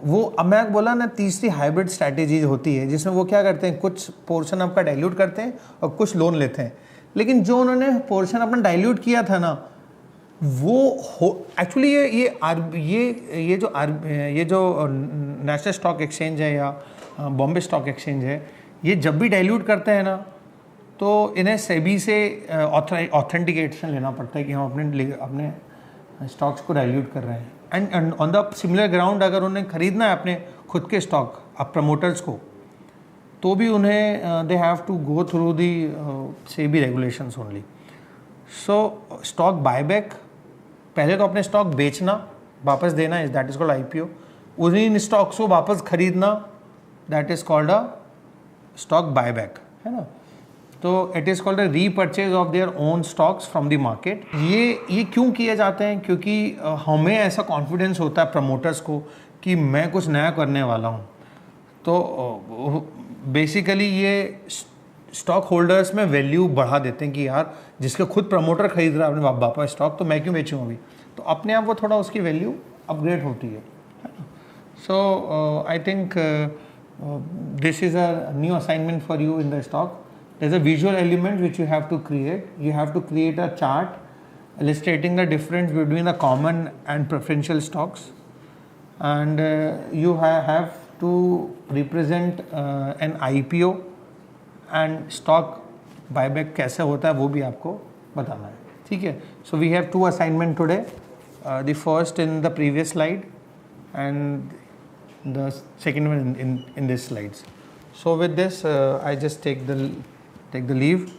Speaker 1: वो अब मैं बोला ना, तीसरी हाइब्रिड स्ट्रैटेजी होती है, जिसमें वो क्या करते हैं, कुछ पोर्शन आपका डाइल्यूट करते हैं और कुछ लोन लेते हैं. लेकिन जो उन्होंने पोर्शन अपना डाइल्यूट किया था ना, वो एक्चुअली ये जो नेशनल स्टॉक एक्सचेंज है या बॉम्बे स्टॉक एक्सचेंज है, ये जब भी डाइल्यूट करते हैं ना, तो इन्हें सेबी से ऑथेंटिकेशन लेना पड़ता है कि हम अपने स्टॉक्स को डाइल्यूट कर रहे हैं. And on the similar ground अगर उन्हें खरीदना है अपने खुद के स्टॉक अब प्रमोटर्स को, तो भी उन्हें they have to go through the SEBI regulations only. So stock buyback, पहले तो अपने स्टॉक बेचना, वापस देना, is that is called IPO. उन्हीं स्टॉक्स को वापस खरीदना, that is called a stock buyback, है ना. तो it is called a repurchase of their own stocks from the market. ये क्यों किए जाते हैं, क्योंकि हमें ऐसा कॉन्फिडेंस होता है प्रमोटर्स को कि मैं कुछ नया करने वाला हूँ. तो बेसिकली ये स्टॉक होल्डर्स में वैल्यू बढ़ा देते हैं कि यार जिसके खुद प्रमोटर खरीद रहा है अपने बापा स्टॉक, तो मैं क्यों बेचूँ अभी. तो अपने आप वो थोड़ा उसकी वैल्यू अपग्रेड होती है. So I think this is a new assignment for you in the stock. There's a visual element which you have to create. You have to create a chart illustrating the difference between the common and preferential stocks, and you have to represent an IPO and stock buyback कैसे होता है वो भी आपको बताना है. ठीक है. So we have 2 assignment today. The first in the previous slide and the second one in this slides. So with this I just take the leave.